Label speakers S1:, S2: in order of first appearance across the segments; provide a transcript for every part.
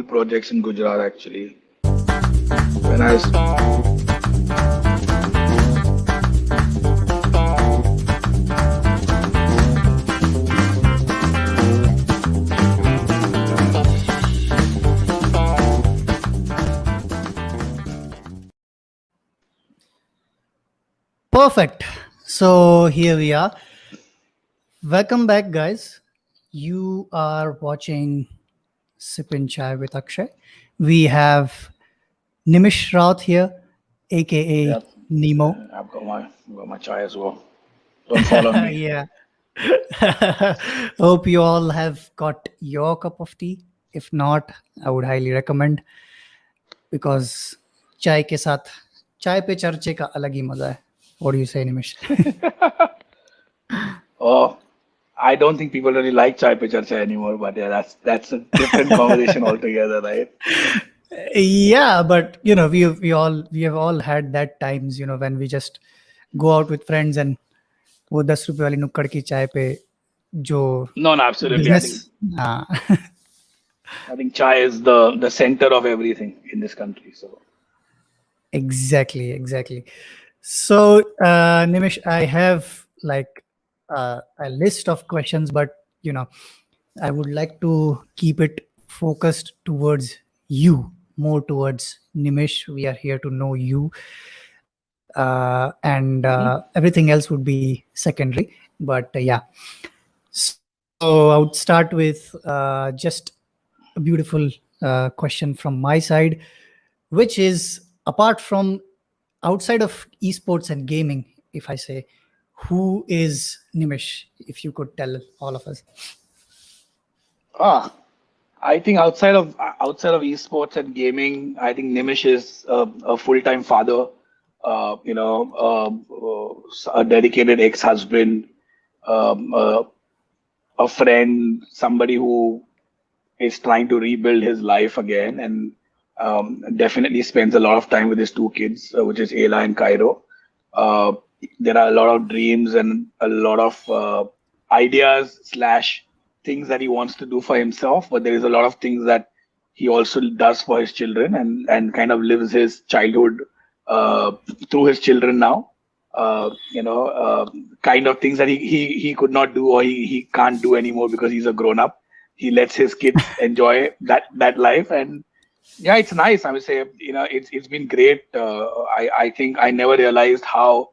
S1: projects in Gujarat actually. When I was
S2: Perfect. So here we are. Welcome back, guys. You are watching Sippin Chai with Akshay. We have Nimish Raut here, aka
S1: yeah,
S2: Nemo.
S1: I've got my chai as well. Don't fall on me.
S2: Yeah. Hope you all have got your cup of tea. If not, I would highly recommend because चाय के साथ चाय पे चर्चे का अलग ही मजा है. What do you say, Nimish?
S1: Oh, I don't think people really like chai pe charcha anymore, but yeah, that's a different conversation altogether, right?
S2: Yeah, but we have all had that times, when we just go out with friends and वो 10 रुपए वाली नुक्कड़ की चाय पे जो
S1: No, no, absolutely. I
S2: business.
S1: think
S2: हाँ.
S1: I think chai is the center of everything in this country. So
S2: Exactly. So, Nimish, I have like a list of questions, but I would like to keep it focused towards you, more towards Nimish. We are here to know you, and
S1: mhm.
S2: everything else would be secondary. But yeah, so I would start with just a beautiful question from my side, which is apart from outside of esports and gaming, if I say, who is Nimish? If you could tell all of us.
S1: ah, I think outside of esports and gaming, I think Nimish is a full-time father. A dedicated ex-husband, um, uh, a friend, somebody who is trying to rebuild his life again, and definitely spends a lot of time with his two kids, which is Ayla and Cairo. Uh, there are a lot of dreams and a lot of ideas slash things that he wants to do for himself, but there is a lot of things that he also does for his children and kind of lives his childhood uh, through his children now. Kind of things that he could not do or he can't do anymore because he's a grown up. He lets his kids enjoy that life, and yeah, it's nice. I would say, it's been great. I think I never realized how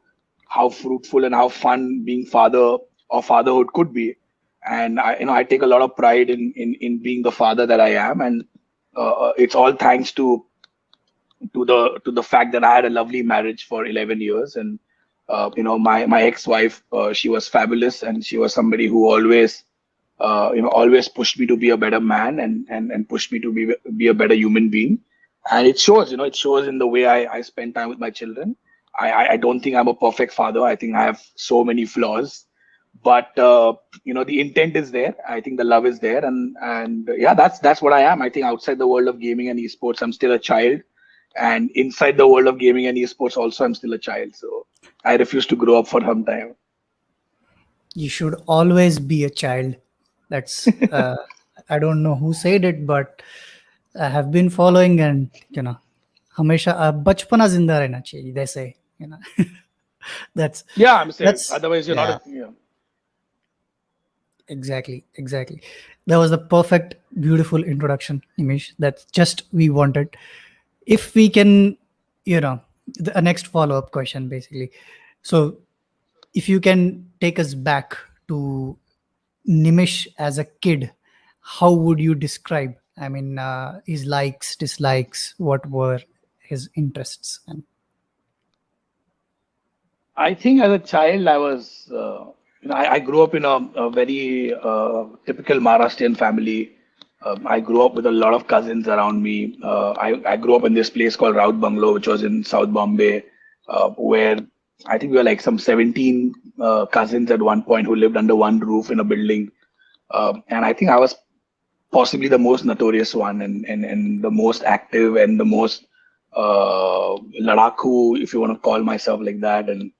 S1: fruitful and how fun being father or fatherhood could be. And I take a lot of pride in being the father that I am, and it's all thanks to the fact that I had a lovely marriage for 11 years, and my ex-wife, she was fabulous, and she was somebody who always pushed me to be a better man and pushed me to be a better human being. And it shows, it shows in the way I spend time with my children. I don't think I'm a perfect father. I think I have so many flaws, but the intent is there. I think the love is there, and yeah, that's what I am. I think outside the world of gaming and esports, I'm still a child, and inside the world of gaming and esports, also I'm still a child. So I refuse to grow up for some time.
S2: You should always be a child. That's I don't know who said it, but I have been following, and हमेशा बचपना जिंदा रहना चाहिए. They say, that's
S1: Yeah, I'm saying.
S2: that's
S1: Otherwise, you're not
S2: yeah.
S1: a. Yeah.
S2: Exactly. That was the perfect, beautiful introduction, Nimish. That's just we wanted. If we can, the next follow-up question, basically. So, if you can take us back to Nimish as a kid, how would you describe? I mean, his likes, dislikes, what were his interests? And
S1: I think as a child, I was, I grew up in a very typical Maharashtrian family. I grew up with a lot of cousins around me. I grew up in this place called Raut Bungalow, which was in South Bombay, where I think we were like some 17 cousins at one point who lived under one roof in a building. And I think I was possibly the most notorious one and the most active and the most ladaku, if you want to call myself like that, and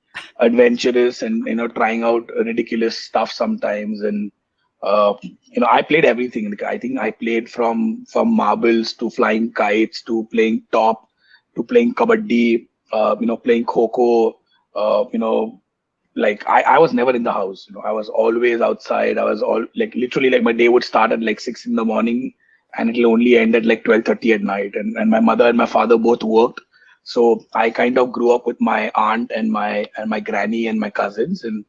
S1: adventurous and trying out ridiculous stuff sometimes. And I played everything. Like, I think I played from marbles to flying kites to playing top to playing kabaddi, playing kho. Like I was never in the house. I was always outside. I was all like literally like my day would start at like 6 in the morning and it'll only end at like 12:30 at night. And my mother and my father both worked. So I kind of grew up with my aunt and my granny and my cousins, and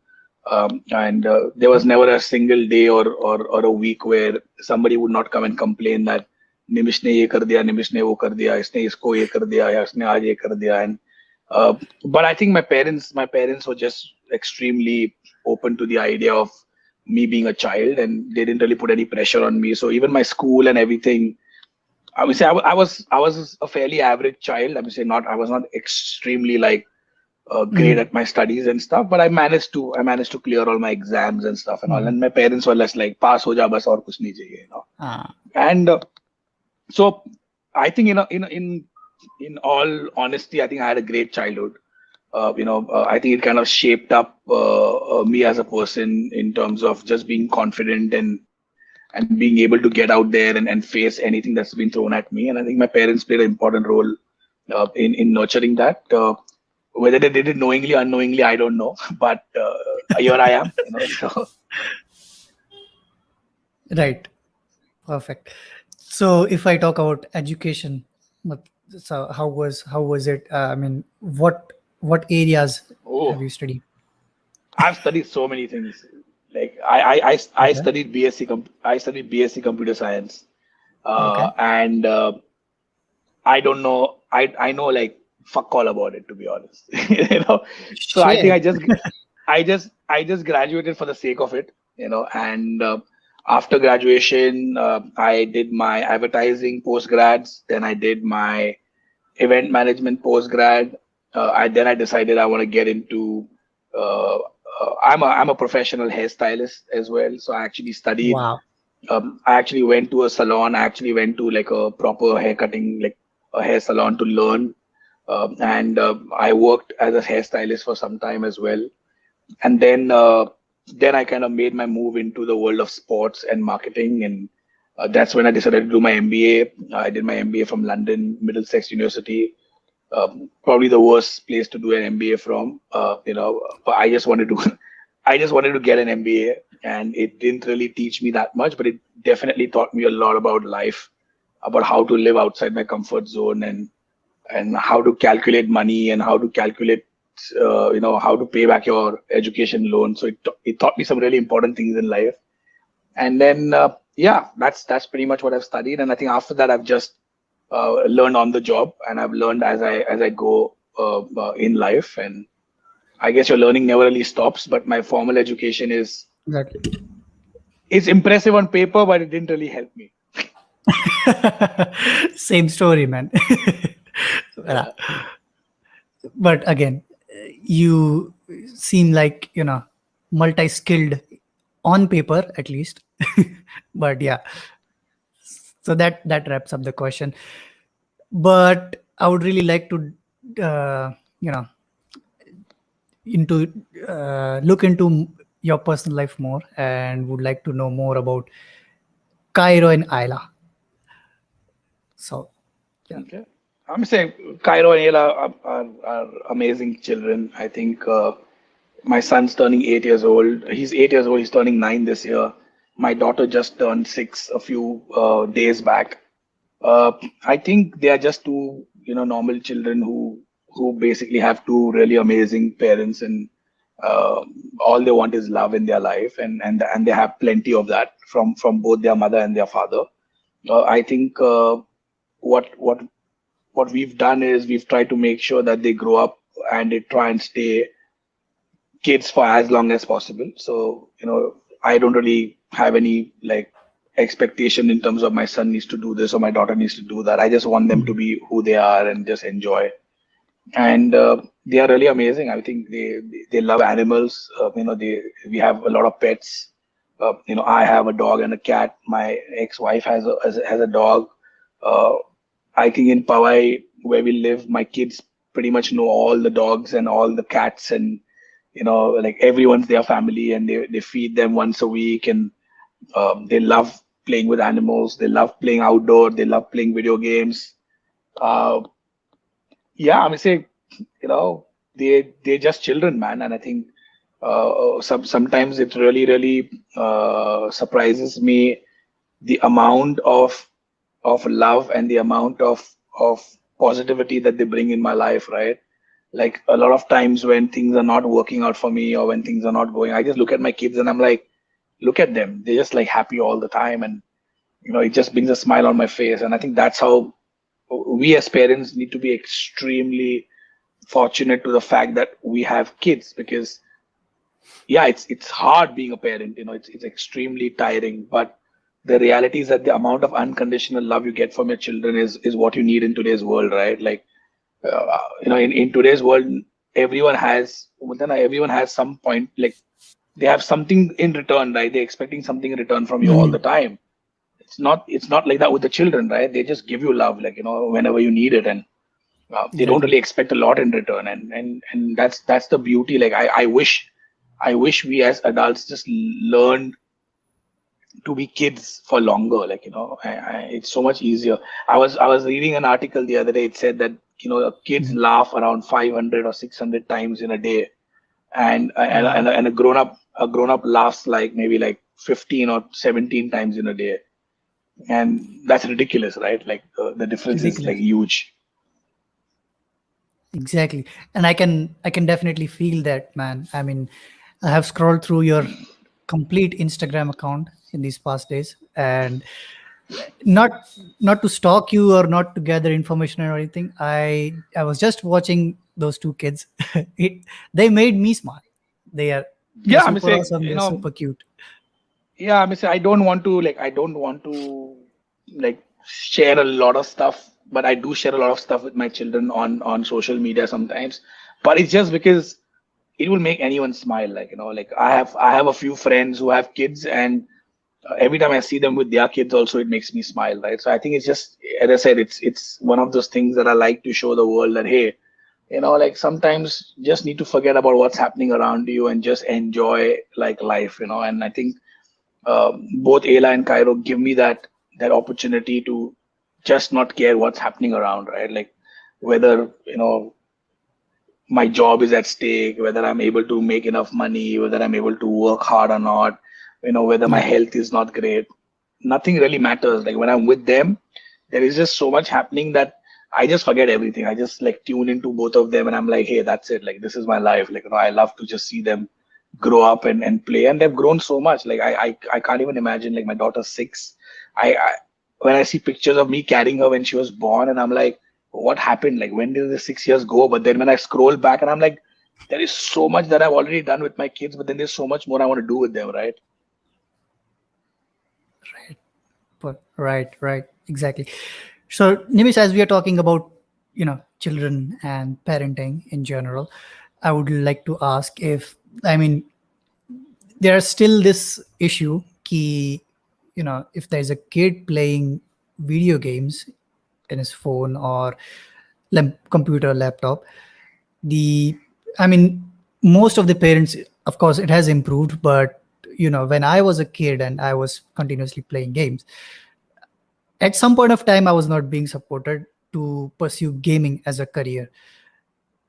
S1: there was never a single day or a week where somebody would not come and complain that Nimish ने ये कर दिया, निमिश ने वो कर दिया, इसने इसको ये कर दिया या इसने आज ये कर दिया. And but I think my parents were just extremely open to the idea of me being a child, and they didn't really put any pressure on me. So even my school and everything, I would say I was a fairly average child. I would say not I was not extremely like great
S2: Mm.
S1: at my studies and stuff, but I managed to clear all my exams and stuff and all.
S2: Mm.
S1: And my parents were less like pass ho ja bas aur kuch nahi chahiye.
S2: Ah,
S1: And so I think in all honesty, I think I had a great childhood. I think it kind of shaped up me as a person in terms of just being confident and being able to get out there and face anything that's been thrown at me. And I think my parents played an important role in nurturing that. Whether they did it knowingly, unknowingly, I don't know. But here I am. So
S2: right. Perfect. So if I talk about education, mat- so how was it? I mean, what areas have
S1: oh,
S2: you studied?
S1: I've studied so many things. Like I
S2: Okay.
S1: studied BSc computer science,
S2: Okay.
S1: and I don't know. I know like fuck all about it, to be honest. So I think
S2: Shit.
S1: I just graduated for the sake of it. And after graduation, I did my advertising postgrads. Then I did my event management postgrad. I decided I want to get into. I'm a professional hairstylist as well, so I actually studied.
S2: Wow.
S1: I actually went to a salon. I actually went to like a proper hair cutting, like a hair salon to learn. And I worked as a hairstylist for some time as well. And then I kind of made my move into the world of sports and marketing, and that's when I decided to do my MBA. I did my MBA from London, Middlesex University. Probably the worst place to do an MBA from. But I just wanted to, I just wanted to get an MBA, and it didn't really teach me that much, but it definitely taught me a lot about life, about how to live outside my comfort zone, and how to calculate money and how to calculate, how to pay back your education loan. So it taught me some really important things in life. And then yeah, that's pretty much what I've studied. And I think after that I've just learned on the job, and I've learned as I go in life. And I guess your learning never really stops. But my formal education
S2: Exactly.
S1: is impressive on paper, but it didn't really help me.
S2: Same story, man. Yeah.
S1: Yeah.
S2: But again, you seem like multi-skilled on paper at least. But yeah, so that wraps up the question. But I would really like to uh, you know into look into your personal life more, and would like to know more about Cairo and Ayla. So yeah.
S1: Okay. I'm saying Cairo and Ayla are amazing children. I think my son's turning 8 years old. He's 8 years old. He's turning 9 this year. My daughter just turned 6 a few days back. I think they are just two, normal children who basically have two really amazing parents, and uh, all they want is love in their life, and they have plenty of that from both their mother and their father. I think what what what we've done is we've tried to make sure that they grow up and they try and stay kids for as long as possible. So, I don't really have any like expectation in terms of my son needs to do this or my daughter needs to do that. I just want them to
S2: Mhm.
S1: be who they are and just enjoy. And they are really amazing. I think they love animals. We have a lot of pets. I have a dog and a cat. My ex-wife has a dog. Uh, I think in Powai, where we live, my kids pretty much know all the dogs and all the cats, and like everyone's their family, and they feed them once a week. And They love playing with animals. They love playing outdoor. They love playing video games. Uh, yeah, I mean, say, they're just children, man. And I think sometimes it really surprises me the amount of love and the amount of positivity that they bring in my life, right? Like a lot of times when things are not working out for me or when things are not going, I just look at my kids and I'm like, look at them. They're just like happy all the time. And, it just brings a smile on my face. And I think that's how we as parents need to be extremely fortunate to the fact that we have kids because yeah, it's hard being a parent, it's extremely tiring, but the reality is that the amount of unconditional love you get from your children is what you need in today's world, right? Like in today's world, everyone has some point, like they have something in return, right? They're expecting something in return from you all the
S2: Mhm.
S1: time. It's not like that with the children, right? They just give you love, like whenever you need it, and they don't
S2: Exactly.
S1: really expect a lot in return, and that's the beauty. Like I wish we as adults just learned to be kids for longer. Like it's so much easier. I was reading an article the other day. It said that kids
S2: Mhm.
S1: laugh around 500 or 600 times in a day,
S2: Wow.
S1: and a grown up laughs like maybe like 15 or 17 times in a day, and that's ridiculous, right? Like the difference is like
S2: Ridiculous.
S1: huge.
S2: Exactly. And I can definitely feel that, man. I mean, I have scrolled through your complete Instagram account in these past days, and not not to stalk you or not to gather information or anything. I was just watching those two kids. They made me smile. They're
S1: Yeah, I mean,
S2: super
S1: say,
S2: awesome. They're super cute.
S1: yeah, I mean, say, I don't want to like share a lot of stuff, but I do share a lot of stuff with my children on social media sometimes. But it's just because it will make anyone smile. Like like I have a few friends who have kids, and every time I see them with their kids, also it makes me smile, right? So I think it's just, as I said, it's one of those things that I like to show the world that hey, like sometimes you just need to forget about what's happening around you and just enjoy like life, and I think both Ayla and Cairo give me that opportunity to just not care what's happening around, right? Like whether my job is at stake, whether I'm able to make enough money, whether I'm able to work hard or not, whether my
S2: Yeah.
S1: health is not great. Nothing really matters. Like when I'm with them, there is just so much happening that I just forget everything. I just like tune into both of them and I'm like, hey, that's it. Like this is my life. Like I love to just see them grow up and play. And they've grown so much. Like I can't even imagine, like my daughter's 6. I when I see pictures of me carrying her when she was born, and I'm like, what happened? Like when did the 6 years go? But then when I scroll back and I'm like, there is so much that I've already done with my kids, but then there's so much more I want to do with them, right?
S2: Right. Right. Exactly. So, Nimish, as we are talking about, children and parenting in general, I would like to ask if, I mean, there's still this issue key, if there's a kid playing video games in his phone or computer, laptop, the, I mean, most of the parents, of course, it has improved, but when I was a kid and I was continuously playing games, at some point of time I was not being supported to pursue gaming as a career.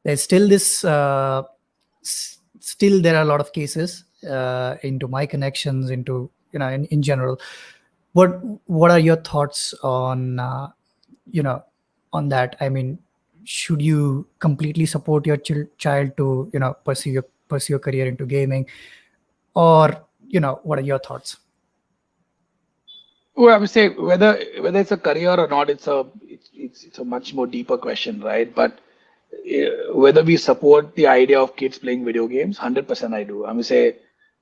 S2: There's still this still there are a lot of cases into my connections, into in general. What are your thoughts on you know on that? I mean, should you completely support your child to pursue a career into gaming, or what are your thoughts?
S1: Well, I would say whether it's a career or not, it's a much more deeper question, right? But whether we support the idea of kids playing video games, 100% I do. I would say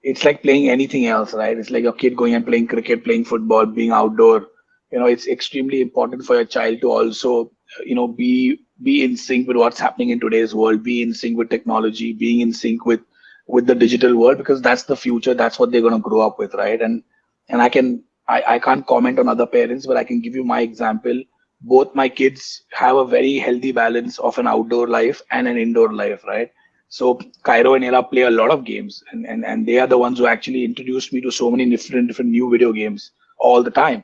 S1: it's like playing anything else, right? It's like your kid going and playing cricket, playing football, being outdoor. It's extremely important for your child to also, be in sync with what's happening in today's world, be in sync with technology, being in sync with the digital world, because that's the future. That's what they're going to grow up with, right? And I can't comment on other parents, but I can give you my example. Both my kids have a very healthy balance of an outdoor life and an indoor life, right? So Cairo and Ella play a lot of games, and they are the ones who actually introduced me to so many different new video games all the time.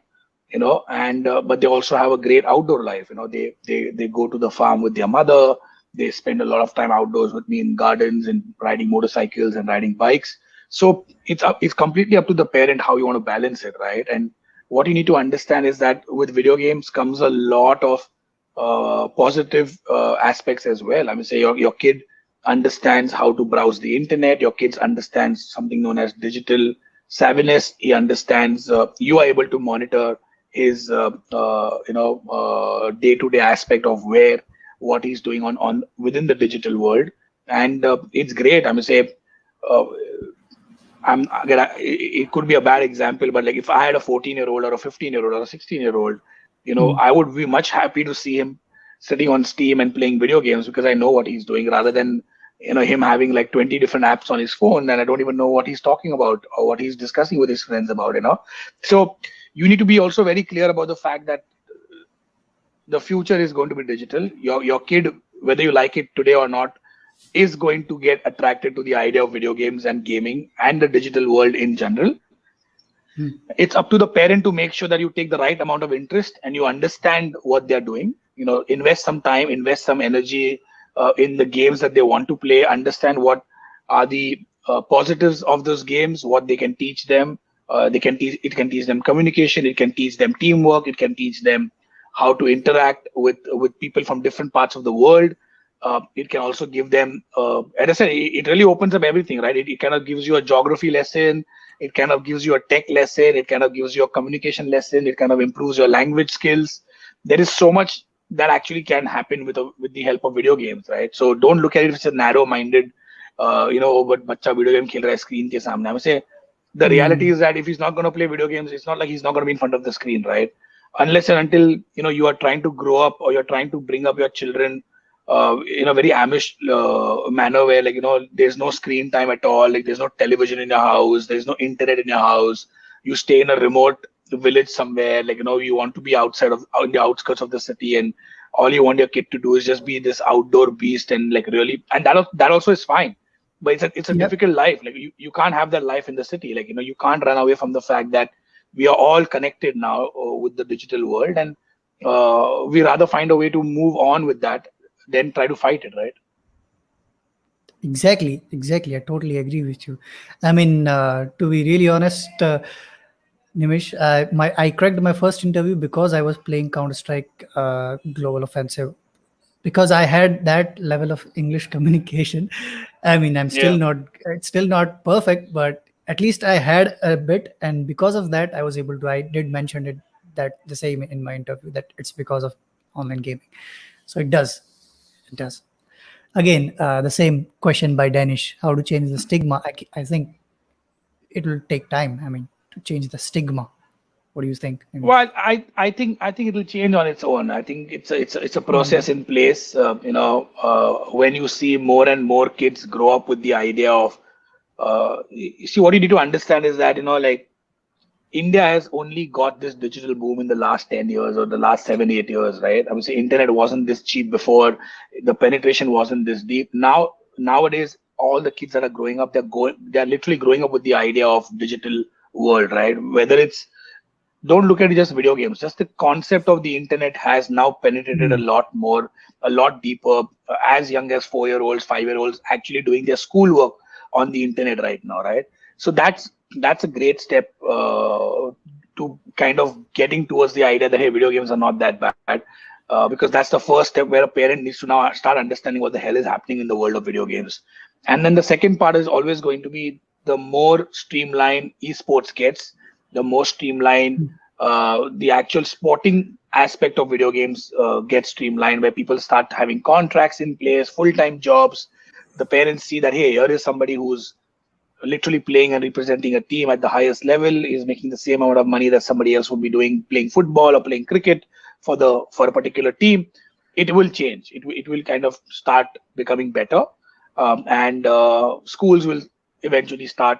S1: And but they also have a great outdoor life. They go to the farm with their mother. They spend a lot of time outdoors with me in gardens and riding motorcycles and riding bikes. So it's completely up to the parent how you want to balance it, right? And what you need to understand is that with video games comes a lot of positive aspects as well. I mean, say your kid understands how to browse the internet. Your kids understands something known as digital savviness. He understands. You are able to monitor his day-to-day aspect of what he's doing on within the digital world, and it's great. I mean, say. It could be a bad example, but like if I had a 14-year-old or a 15-year-old or a 16-year-old, I would be much happy to see him sitting on Steam and playing video games because I know what he's doing rather than, him having like 20 different apps on his phone and I don't even know what he's talking about or what he's discussing with his friends about. So you need to be also very clear about the fact that the future is going to be digital. Your kid, whether you like it today or not, is going to get attracted to the idea of video games and gaming and the digital world in general. It's up to the parent to make sure that you take the right amount of interest and you understand what they're doing. Invest some time, invest some energy in the games that they want to play, understand what are the positives of those games, what they can teach them. It can teach them communication, it can teach them teamwork, it can teach them how to interact with people from different parts of the world. It can also give them, as I said, it really opens up everything, right? It kind of gives you a geography lesson. It kind of gives you a tech lesson. It kind of gives you a communication lesson. It kind of improves your language skills. There is so much that actually can happen with the help of video games, right? So don't look at it as a narrow-minded, but bacha video game khel raha hai screen ke samne. I would say the reality is that if he's not going to play video games, it's not like he's not going to be in front of the screen, right? Unless and until you are trying to grow up or you're trying to bring up your children in a very Amish manner where there's no screen time at all, like there's no television in your house, there's no internet in your house, you stay in a remote village somewhere, you want to be on the outskirts of the city, and all you want your kid to do is just be this outdoor beast and really, and that also is fine, but it's a difficult life. Like you can't have that life in the city. You can't run away from the fact that we are all connected now with the digital world, and we rather find a way to move on with that then try to fight it, right?
S2: Exactly. I totally agree with you. I mean, to be really honest, Nimish, I cracked my first interview because I was playing Counter-Strike Global Offensive, because I had that level of English communication. I mean, it's still not perfect, but at least I had a bit, and because of that, I did mention that the same in my interview, that it's because of online gaming. So it does. Again, the same question by Danish: how to change the stigma? I think it will take time. I mean, to change the stigma. What do you think?
S1: Well, I think it will change on its own. I think it's a process in place. When you see more and more kids grow up with the idea of, see, what you need to understand is that India has only got this digital boom in the last 10 years or the last 7-8 years, right? I would say internet wasn't this cheap before. The penetration wasn't this deep. Nowadays, all the kids that are growing up, they're literally growing up with the idea of digital world, right? Don't look at it just video games. Just the concept of the internet has now penetrated a lot more, a lot deeper. As young as 4-year-olds, 5-year-olds actually doing their schoolwork on the internet right now, right? So that's a great step to kind of getting towards the idea that, hey, video games are not that bad, because that's the first step where a parent needs to now start understanding what the hell is happening in the world of video games. And then the second part is always going to be, the more streamlined esports gets, the more streamlined the actual sporting aspect of video games gets streamlined, where people start having contracts in place, full-time jobs. The parents see that, hey, here is somebody who's literally playing and representing a team at the highest level, is making the same amount of money that somebody else would be doing playing football or playing cricket for a particular team. It will change. It will kind of start becoming better, and schools will eventually start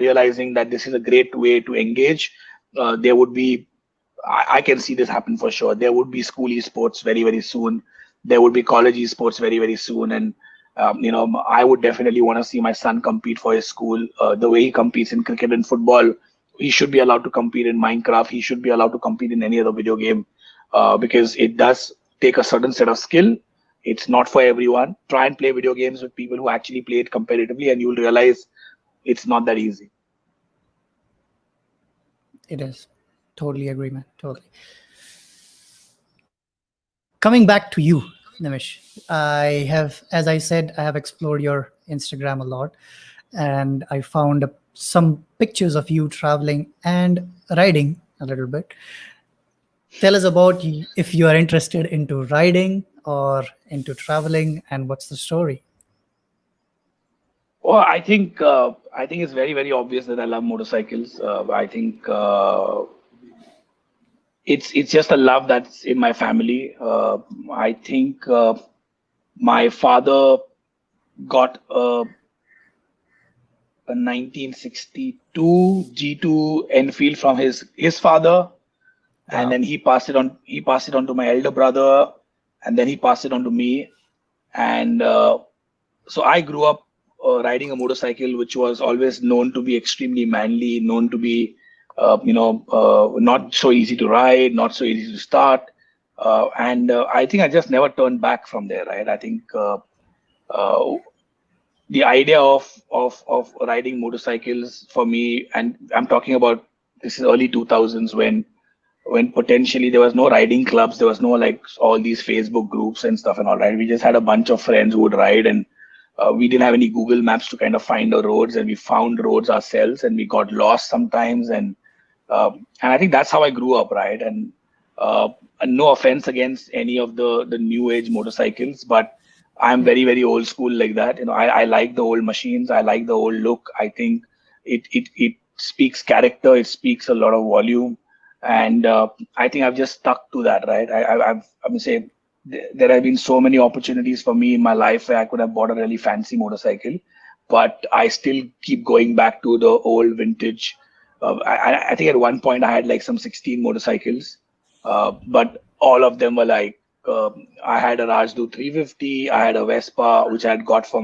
S1: realizing that this is a great way to engage. There would be, I can see this happen for sure. There would be school esports very, very soon. There would be college esports very, very soon, and I would definitely want to see my son compete for his school. The way he competes in cricket and football, he should be allowed to compete in Minecraft. He should be allowed to compete in any other video game, because it does take a certain set of skill. It's not for everyone. Try and play video games with people who actually play it competitively, and you'll realize it's not that easy.
S2: It is. Totally agree, man. Totally. Coming back to you, Nimish, I have, as I said, I have explored your Instagram a lot, and I found some pictures of you traveling and riding a little bit. Tell us about if you are interested into riding or into traveling, and what's the story?
S1: Well, I think it's very very obvious that I love motorcycles. I think it's just a love that's in my family. I think my father got a 1962 G2 Enfield from his father, and
S2: Wow.
S1: then he passed it on to my elder brother, and then he passed it on to me. And so I grew up riding a motorcycle, which was always known to be extremely manly, known to be not so easy to ride, not so easy to start. And I think I just never turned back from there, right? I think uh, the idea of riding motorcycles for me, and I'm talking about, this is early 2000s, when potentially there was no riding clubs, there was no like all these Facebook groups and stuff and all, right? We just had a bunch of friends who would ride, and we didn't have any Google Maps to kind of find the roads, and we found roads ourselves, and we got lost sometimes, and I think that's how I grew up, right? And no offense against any of the new age motorcycles, but I'm
S2: Yeah.
S1: very very old school like that. I like the old machines. I like the old look. I think it speaks character. It speaks a lot of volume, and I think I've just stuck to that, right? I would say there have been so many opportunities for me in my life where I could have bought a really fancy motorcycle, but I still keep going back to the old vintage. I think at one point I had like some 16 motorcycles, but all of them were like, I had a Rajdu 350, I had a Vespa which I had got for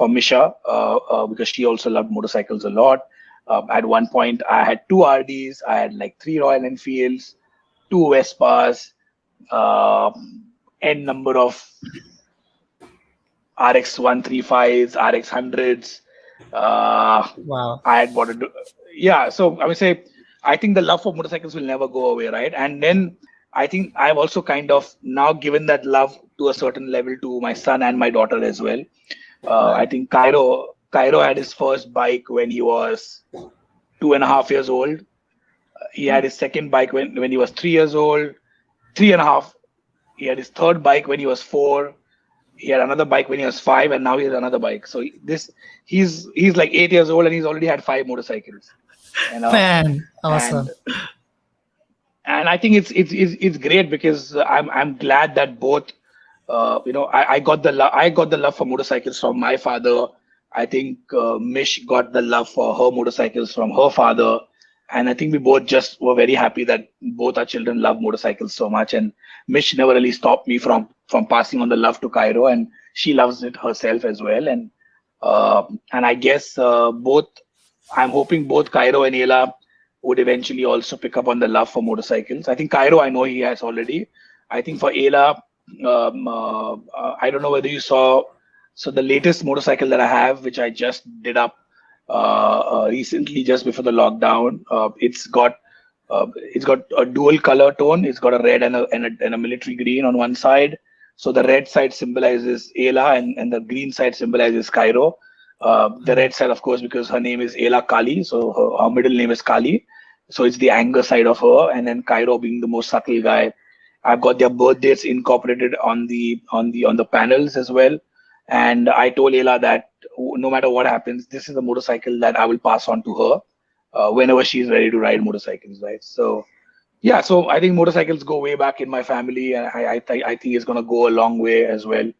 S1: Misha, because she also loved motorcycles a lot. At one point I had two RDs, I had like three Royal Enfields, two Vespas, uh, n number of RX 135s, RX 100s. Uh,
S2: Wow.
S1: I had bought it. Yeah, so I would say I think the love for motorcycles will never go away, right? And then I think I've also kind of now given that love to a certain level to my son and my daughter as well. I
S2: Right.
S1: think Cairo had his first bike when he was 2.5 years old. He had his second bike when he was 3 years old, three and a half. He had his third bike when he was four. He had another bike when he was five, and now he has another bike. So he's like 8 years old, and he's already had five motorcycles. You know,
S2: Man,
S1: and
S2: awesome.
S1: and I think it's great because I'm glad that both I got the love for motorcycles from my father. I think Mish got the love for her motorcycles from her father, and I think we both just were very happy that both our children love motorcycles so much. And Mish never really stopped me from passing on the love to Cairo, and she loves it herself as well. And I guess both I'm hoping both Cairo and Ela would eventually also pick up on the love for motorcycles. I think Cairo, I know he has already. I think for Ela, I don't know whether you saw. So the latest motorcycle that I have, which I just did up recently, just before the lockdown, it's got a dual color tone. It's got a red and a military green on one side. So the red side symbolizes Ela, and the green side symbolizes Cairo. The red side, of course, because her name is Ela Kali, so her middle name is Kali. So it's the anger side of her, and then Cairo being the most subtle guy. I've got their birth dates incorporated on the panels as well. And I told Ela that no matter what happens, this is a motorcycle that I will pass on to her whenever she's ready to ride motorcycles, right? So yeah, so I think motorcycles go way back in my family, and I think it's gonna go a long way as well.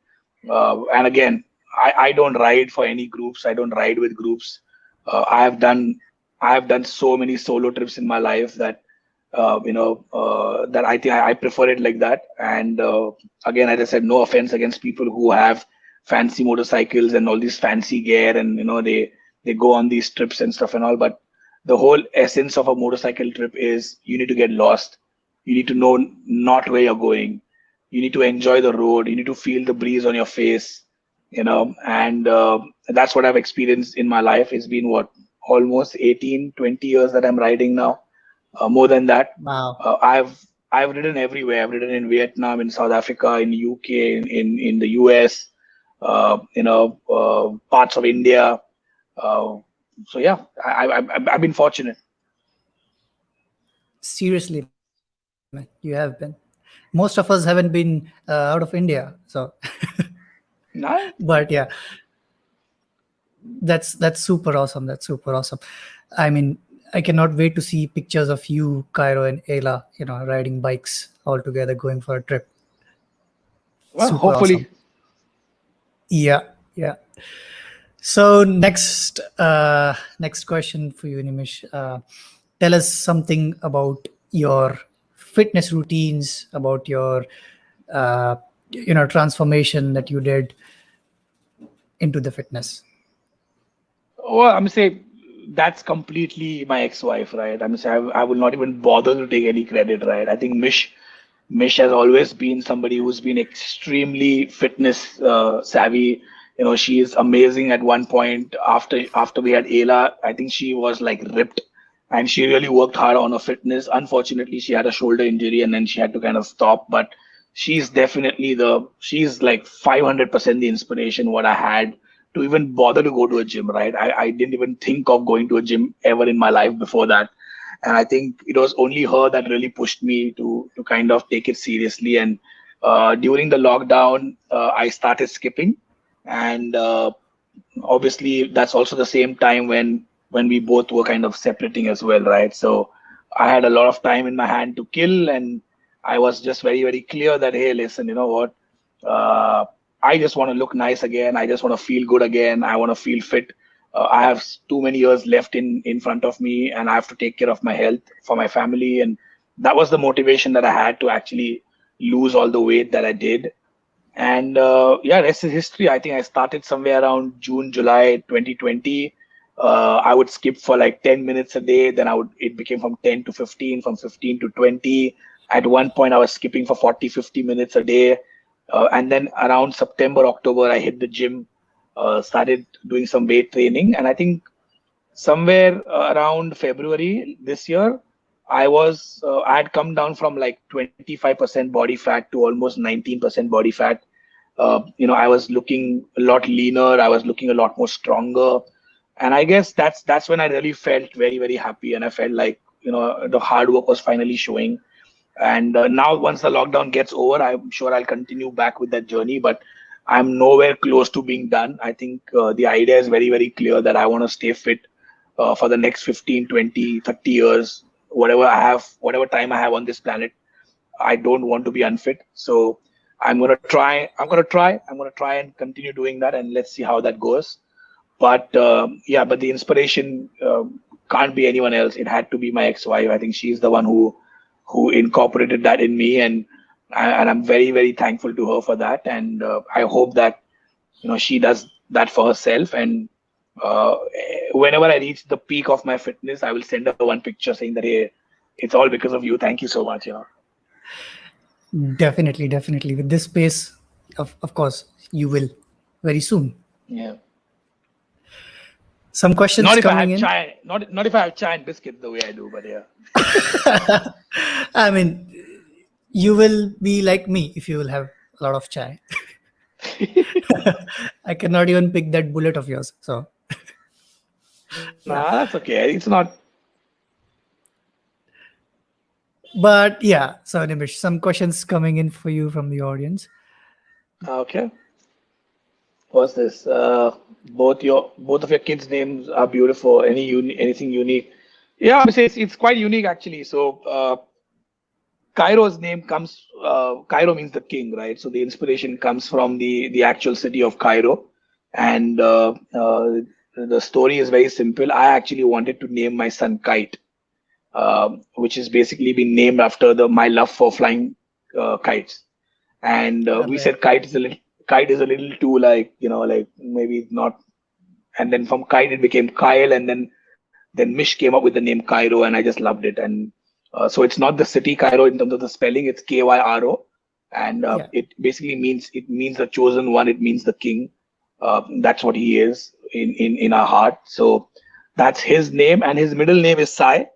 S1: And again, I don't ride for any groups. I don't ride with groups. I have done so many solo trips in my life that that I think I prefer it like that. And again, as I said, no offense against people who have fancy motorcycles and all these fancy gear, and they go on these trips and stuff and all. But the whole essence of a motorcycle trip is you need to get lost. You need to know not where you're going. You need to enjoy the road. You need to feel the breeze on your face, and that's what I've experienced in my life. It's been what, almost 18, 20 years that I'm riding now. More than that,
S2: Wow.
S1: I've ridden everywhere. I've ridden in Vietnam, in South Africa, in UK, in the US, parts of India. So yeah, I've been fortunate.
S2: Seriously, man, you have been. Most of us haven't been out of India, so
S1: Nah,
S2: but yeah, that's super awesome. That's super awesome. I mean, I cannot wait to see pictures of you, Cairo, and Ayla, riding bikes all together, going for a trip.
S1: well,
S2: Super awesome.
S1: hopefully.
S2: Yeah, yeah. So next question for you, Nimish. Tell us something about your fitness routines, about your uh, transformation that you did into the fitness.
S1: Well, I'm say that's completely my ex-wife, right? I'm say I will not even bother to take any credit, right? I think Mish has always been somebody who's been extremely fitness savvy. She is amazing. At one point, after we had Ayla, I think she was like ripped, and she really worked hard on her fitness. Unfortunately, she had a shoulder injury, and then she had to kind of stop. But she's like 500% the inspiration what I had to even bother to go to a gym, right? I didn't even think of going to a gym ever in my life before that. And I think it was only her that really pushed me to kind of take it seriously. And during the lockdown, I started skipping, and obviously that's also the same time when we both were kind of separating as well, right? So I had a lot of time in my hand to kill, and I was just very, very clear that, hey, listen, you know what, uh, I just want to look nice again. I just want to feel good again. I want to feel fit. I have too many years left in front of me, and I have to take care of my health for my family. And that was the motivation that I had to actually lose all the weight that I did. And yeah, rest is history. I think I started somewhere around June, July 2020. I would skip for like 10 minutes a day. Then it became from 10 to 15, from 15 to 20. At one point, I was skipping for 40, 50 minutes a day. And then around September, October, I hit the gym, started doing some weight training. And I think somewhere around February this year, I had come down from like 25% body fat to almost 19% body fat. I was looking a lot leaner. I was looking a lot more stronger, and I guess that's when I really felt very, very happy, and I felt like the hard work was finally showing. And now, once the lockdown gets over, I'm sure I'll continue back with that journey, but I'm nowhere close to being done. I think the idea is very, very clear that I want to stay fit for the next 15, 20, 30 years, whatever time I have on this planet. I don't want to be unfit. So I'm gonna try and continue doing that, and let's see how that goes. But yeah, but the inspiration can't be anyone else. It had to be my ex-wife. I think she's the one who incorporated that in me, and I'm very, very thankful to her for that. And I hope that she does that for herself. And uh, whenever I reach the peak of my fitness, I will send her one picture saying that, hey, it's all because of you. Thank you so much.
S2: Definitely, definitely. With this space, of course, you will very soon.
S1: Yeah.
S2: Some questions
S1: Not if I
S2: coming
S1: have
S2: in.
S1: chai, not if I have chai and biscuit the way I do, but yeah.
S2: I mean, you will be like me if you will have a lot of chai. I cannot even pick that bullet of yours. So, yeah.
S1: Nah, that's okay. It's not
S2: But yeah, so Nimish, some questions coming in for you from the audience.
S1: okay. What's this? Both of your kids' names are beautiful. Anything unique? Yeah, I would say it's quite unique actually. So Cairo's name comes. Cairo means the king, right? So the inspiration comes from the actual city of Cairo, and the story is very simple. I actually wanted to name my son Kite, which is basically been named after the my love for flying kites. And we
S2: Alright.
S1: said Kite is a little too like, like maybe not. And then from Kite it became Kyle, and then Mish came up with the name Cairo, and I just loved it. And so it's not the city Cairo in terms of the spelling; it's Kyro, and
S2: Yeah.
S1: it means the chosen one. It means the king. That's what he is in our heart. So that's his name, and his middle name is Sai,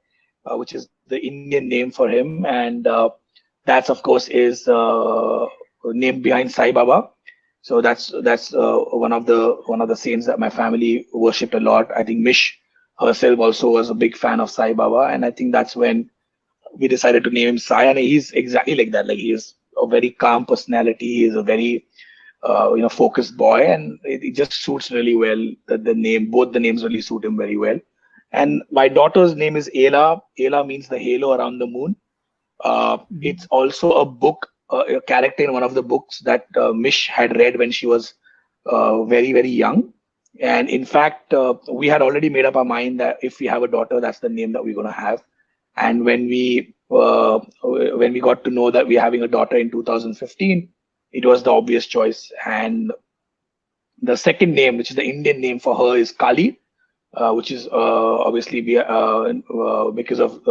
S1: which is the Indian name for him, and that's of course is name behind Sai Baba. So that's one of the saints that my family worshipped a lot. I think Mish herself also was a big fan of Sai Baba, and I think that's when we decided to name him Sai. And he's exactly like that. Like he is a very calm personality. He is a very focused boy, and it just suits really well. The name, both the names really suit him very well. And my daughter's name is Ela. Ela means the halo around the moon. It's
S2: Mhm.
S1: also a character in one of the books that Mish had read when she was very, very young. And in fact, we had already made up our mind that if we have a daughter, that's the name that we're going to have. And when we got to know that we're having a daughter in 2015, it was the obvious choice. And the second name, which is the Indian name for her, is Kali, which is obviously because of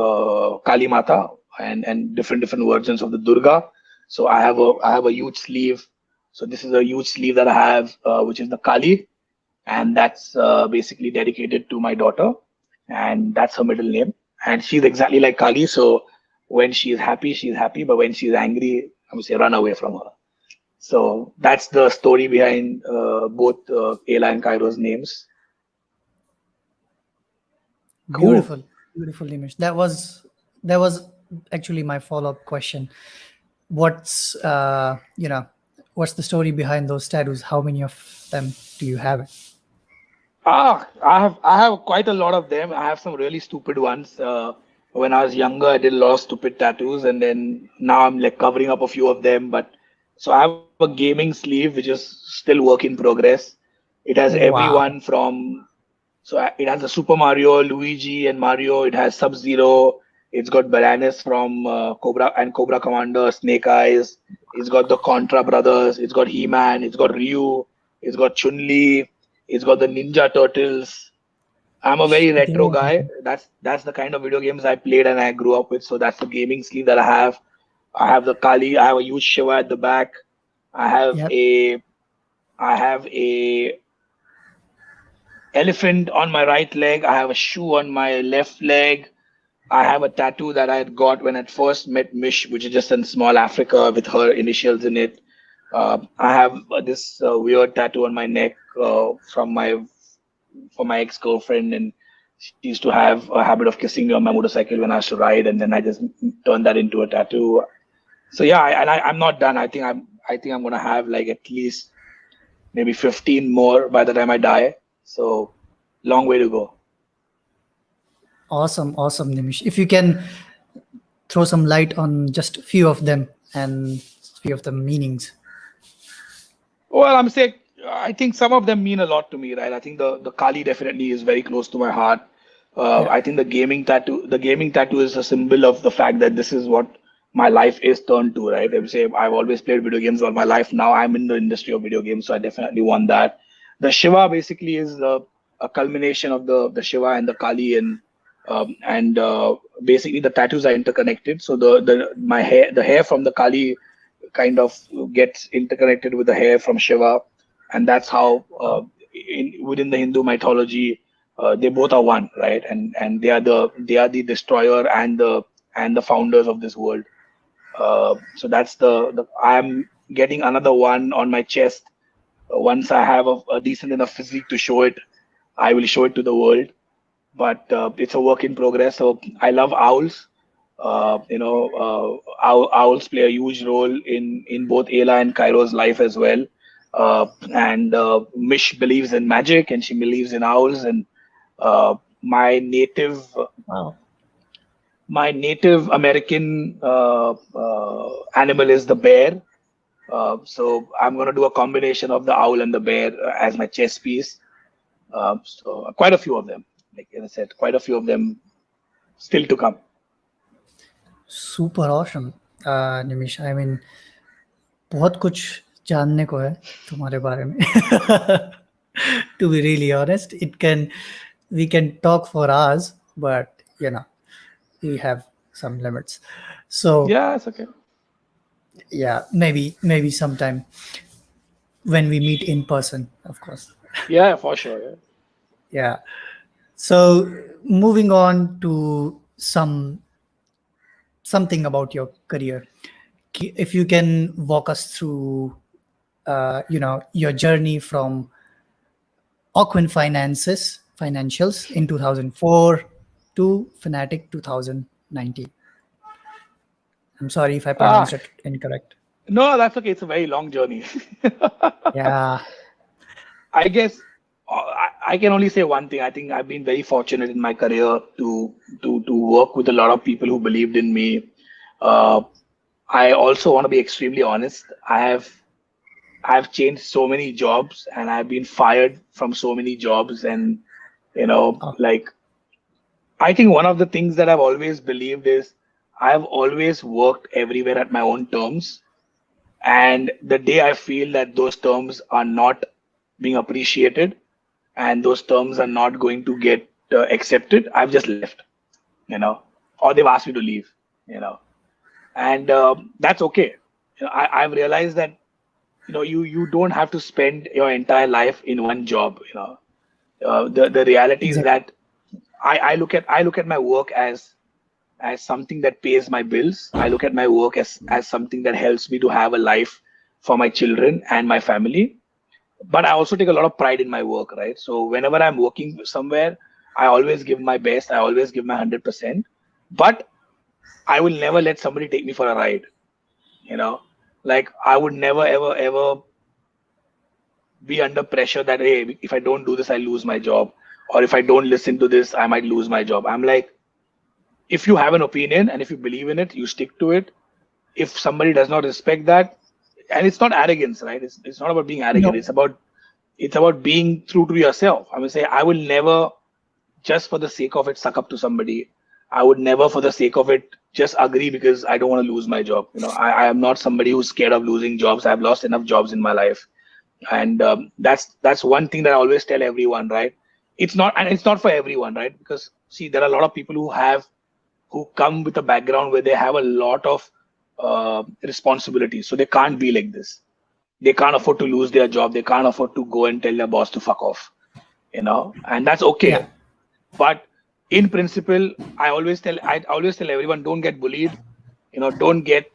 S1: Kali Mata and different versions of the Durga. So I have a huge sleeve. So this is a huge sleeve that I have, which is the Kali, and that's basically dedicated to my daughter, and that's her middle name. And she's exactly like Kali. So when she's happy, but when she's angry, I would say run away from her. So that's the story behind both Ayla and Cairo's names. Cool.
S2: Beautiful, beautiful image. That was actually my follow-up question. What's what's the story behind those tattoos? How many of them do you have?
S1: I have quite a lot of them. I have some really stupid ones. When I was younger, I did a lot of stupid tattoos, and then now I'm like covering up a few of them. But so I have a gaming sleeve, which is still work in progress. It has everyone
S2: Wow.
S1: from it has the Super Mario, Luigi, and Mario. It has Sub Zero. It's got Baranis from Cobra and Cobra Commander, Snake Eyes. It's got the Contra Brothers. It's got He-Man. It's got Ryu. It's got Chun-Li. It's got the Ninja Turtles. I'm a very retro guy.
S2: Damn.
S1: That's the kind of video games I played and I grew up with. So that's the gaming sleeve that I have. I have the Kali. I have a huge Shiva at the back. I have
S2: Yep.
S1: a I have a elephant on my right leg. I have a shoe on my left leg. I have a tattoo that I had got when I first met Mish, which is just in small Africa with her initials in it. I have this weird tattoo on my neck from my ex-girlfriend, and she used to have a habit of kissing me on my motorcycle when I used to ride, and then I just turned that into a tattoo. So yeah, I'm not done. I think I'm gonna have like at least maybe 15 more by the time I die. So long way to go.
S2: Awesome, awesome, Nimish. If you can throw some light on just a few of them and few of the meanings.
S1: Well, I'm saying I think some of them mean a lot to me, right? I think the Kali definitely is very close to my heart.
S2: Yeah.
S1: I think the gaming tattoo is a symbol of the fact that this is what my life is turned to, right? I would say I've always played video games all my life. Now I'm in the industry of video games, so I definitely want that. The Shiva basically is a culmination of the Shiva and the Kali, and basically the tattoos are interconnected. So the hair from the Kali kind of gets interconnected with the hair from Shiva, and that's how within the Hindu mythology they both are one, right? And they are the destroyer and the founders of this world. So that's the I'm getting another one on my chest. Once I have a decent enough physique to show it, I will show it to the world. But it's a work in progress. So I love owls. Owls play a huge role in both Ayla and Cairo's life as well. And Mish believes in magic, and she believes in owls. And uh, my native
S2: Wow.
S1: my native American animal is the bear. So I'm gonna do a combination of the owl and the bear as my chess piece. So quite a few of them. Like I said, quite a few of them still to come.
S2: Super awesome, Nimish. I mean, बहुत कुछ जानने को है तुम्हारे बारे में. To be really honest, we can talk for hours, but we have some limits. So
S1: Yeah, it's okay.
S2: yeah, maybe sometime when we meet in person, of course.
S1: Yeah, for sure. Yeah.
S2: Yeah. So moving on to something about your career. If you can walk us through your journey from Auckland Financials in 2004 to Fnatic 2019. I'm sorry if I
S1: Ah,
S2: pronounced it incorrect.
S1: no, that's okay. It's a very long journey.
S2: Yeah.
S1: I guess I can only say one thing. I think I've been very fortunate in my career to work with a lot of people who believed in me. Uh, I also want to be extremely honest. I've changed so many jobs and I've been fired from so many jobs, and
S2: Oh,
S1: like I think one of the things that I've always believed is I've always worked everywhere at my own terms. And the day I feel that those terms are not being appreciated and those terms are not going to get accepted, I've just left, or they've asked me to leave, and that's okay. I've realized that you don't have to spend your entire life in one job. The reality is
S2: exactly.
S1: that I look at my work as something that pays my bills. I look at my work as something that helps me to have a life for my children and my family. But I also take a lot of pride in my work, right? So whenever I'm working somewhere, I always give my best. I always give my 100%. But I will never let somebody take me for a ride. You know, like I would never ever ever be under pressure that hey, if I don't do this, I lose my job, or if I don't listen to this, I might lose my job. I'm like, if you have an opinion and if you believe in it, you stick to it. If somebody does not respect that, and it's not arrogance, right? It's not about being arrogant.
S2: No,
S1: It's about being true to yourself. I would say I will never, just for the sake of it, suck up to somebody. I would never, for the sake of it, just agree because I don't want to lose my job. I am not somebody who's scared of losing jobs. I've lost enough jobs in my life, and that's one thing that I always tell everyone, right? It's not for everyone, right? Because see, there are a lot of people who come with a background where they have a lot of responsibilities, so they can't be like this. They can't afford to lose their job. They can't afford to go and tell their boss to fuck off, and that's okay.
S2: yeah,
S1: But in principle, I always tell everyone, don't get bullied. Don't get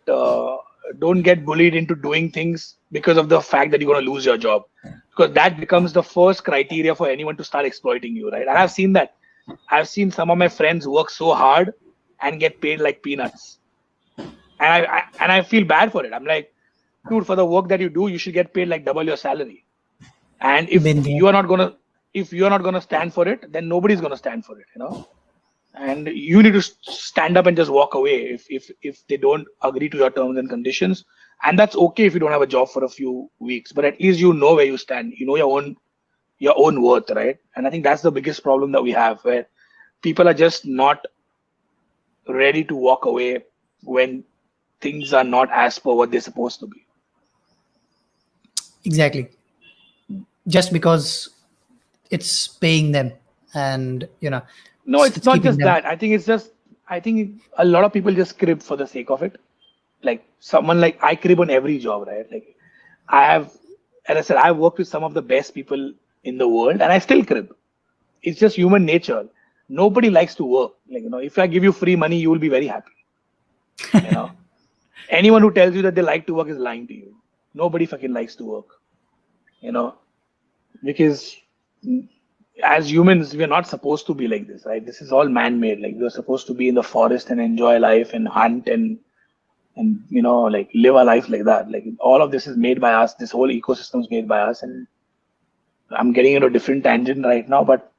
S1: bullied into doing things because of the fact that you're going to lose your job, because that becomes the first criteria for anyone to start exploiting you, right? And I've seen that. I've seen some of my friends work so hard and get paid like peanuts, and I feel bad for it. I'm like, dude, for the work that you do, you should get paid like double your salary. And if
S2: been there.
S1: you are not gonna if you are not gonna stand for it, then nobody's gonna stand for it. And you need to stand up and just walk away if they don't agree to your terms and conditions. And that's okay if you don't have a job for a few weeks, but at least you know where you stand. You know your own worth, right? And I think that's the biggest problem that we have, where people are just not ready to walk away when things are not as per what they're supposed to be.
S2: Exactly. Just because it's paying them, and
S1: No, it's
S2: it's
S1: not
S2: keeping
S1: just
S2: them.
S1: that. I think a lot of people just crib for the sake of it. Like someone like I crib on every job, right? Like I have, as I said, I've worked with some of the best people in the world, and I still crib. It's just human nature. Nobody likes to work. Like, if I give you free money, you will be very happy. You know, anyone who tells you that they like to work is lying to you. Nobody fucking likes to work. You know, because as humans, we're not supposed to be like this, right? This is all man-made. Like we're supposed to be in the forest and enjoy life and hunt and like live a life like that. Like all of this is made by us. This whole ecosystem is made by us. And I'm getting into a different tangent right now, but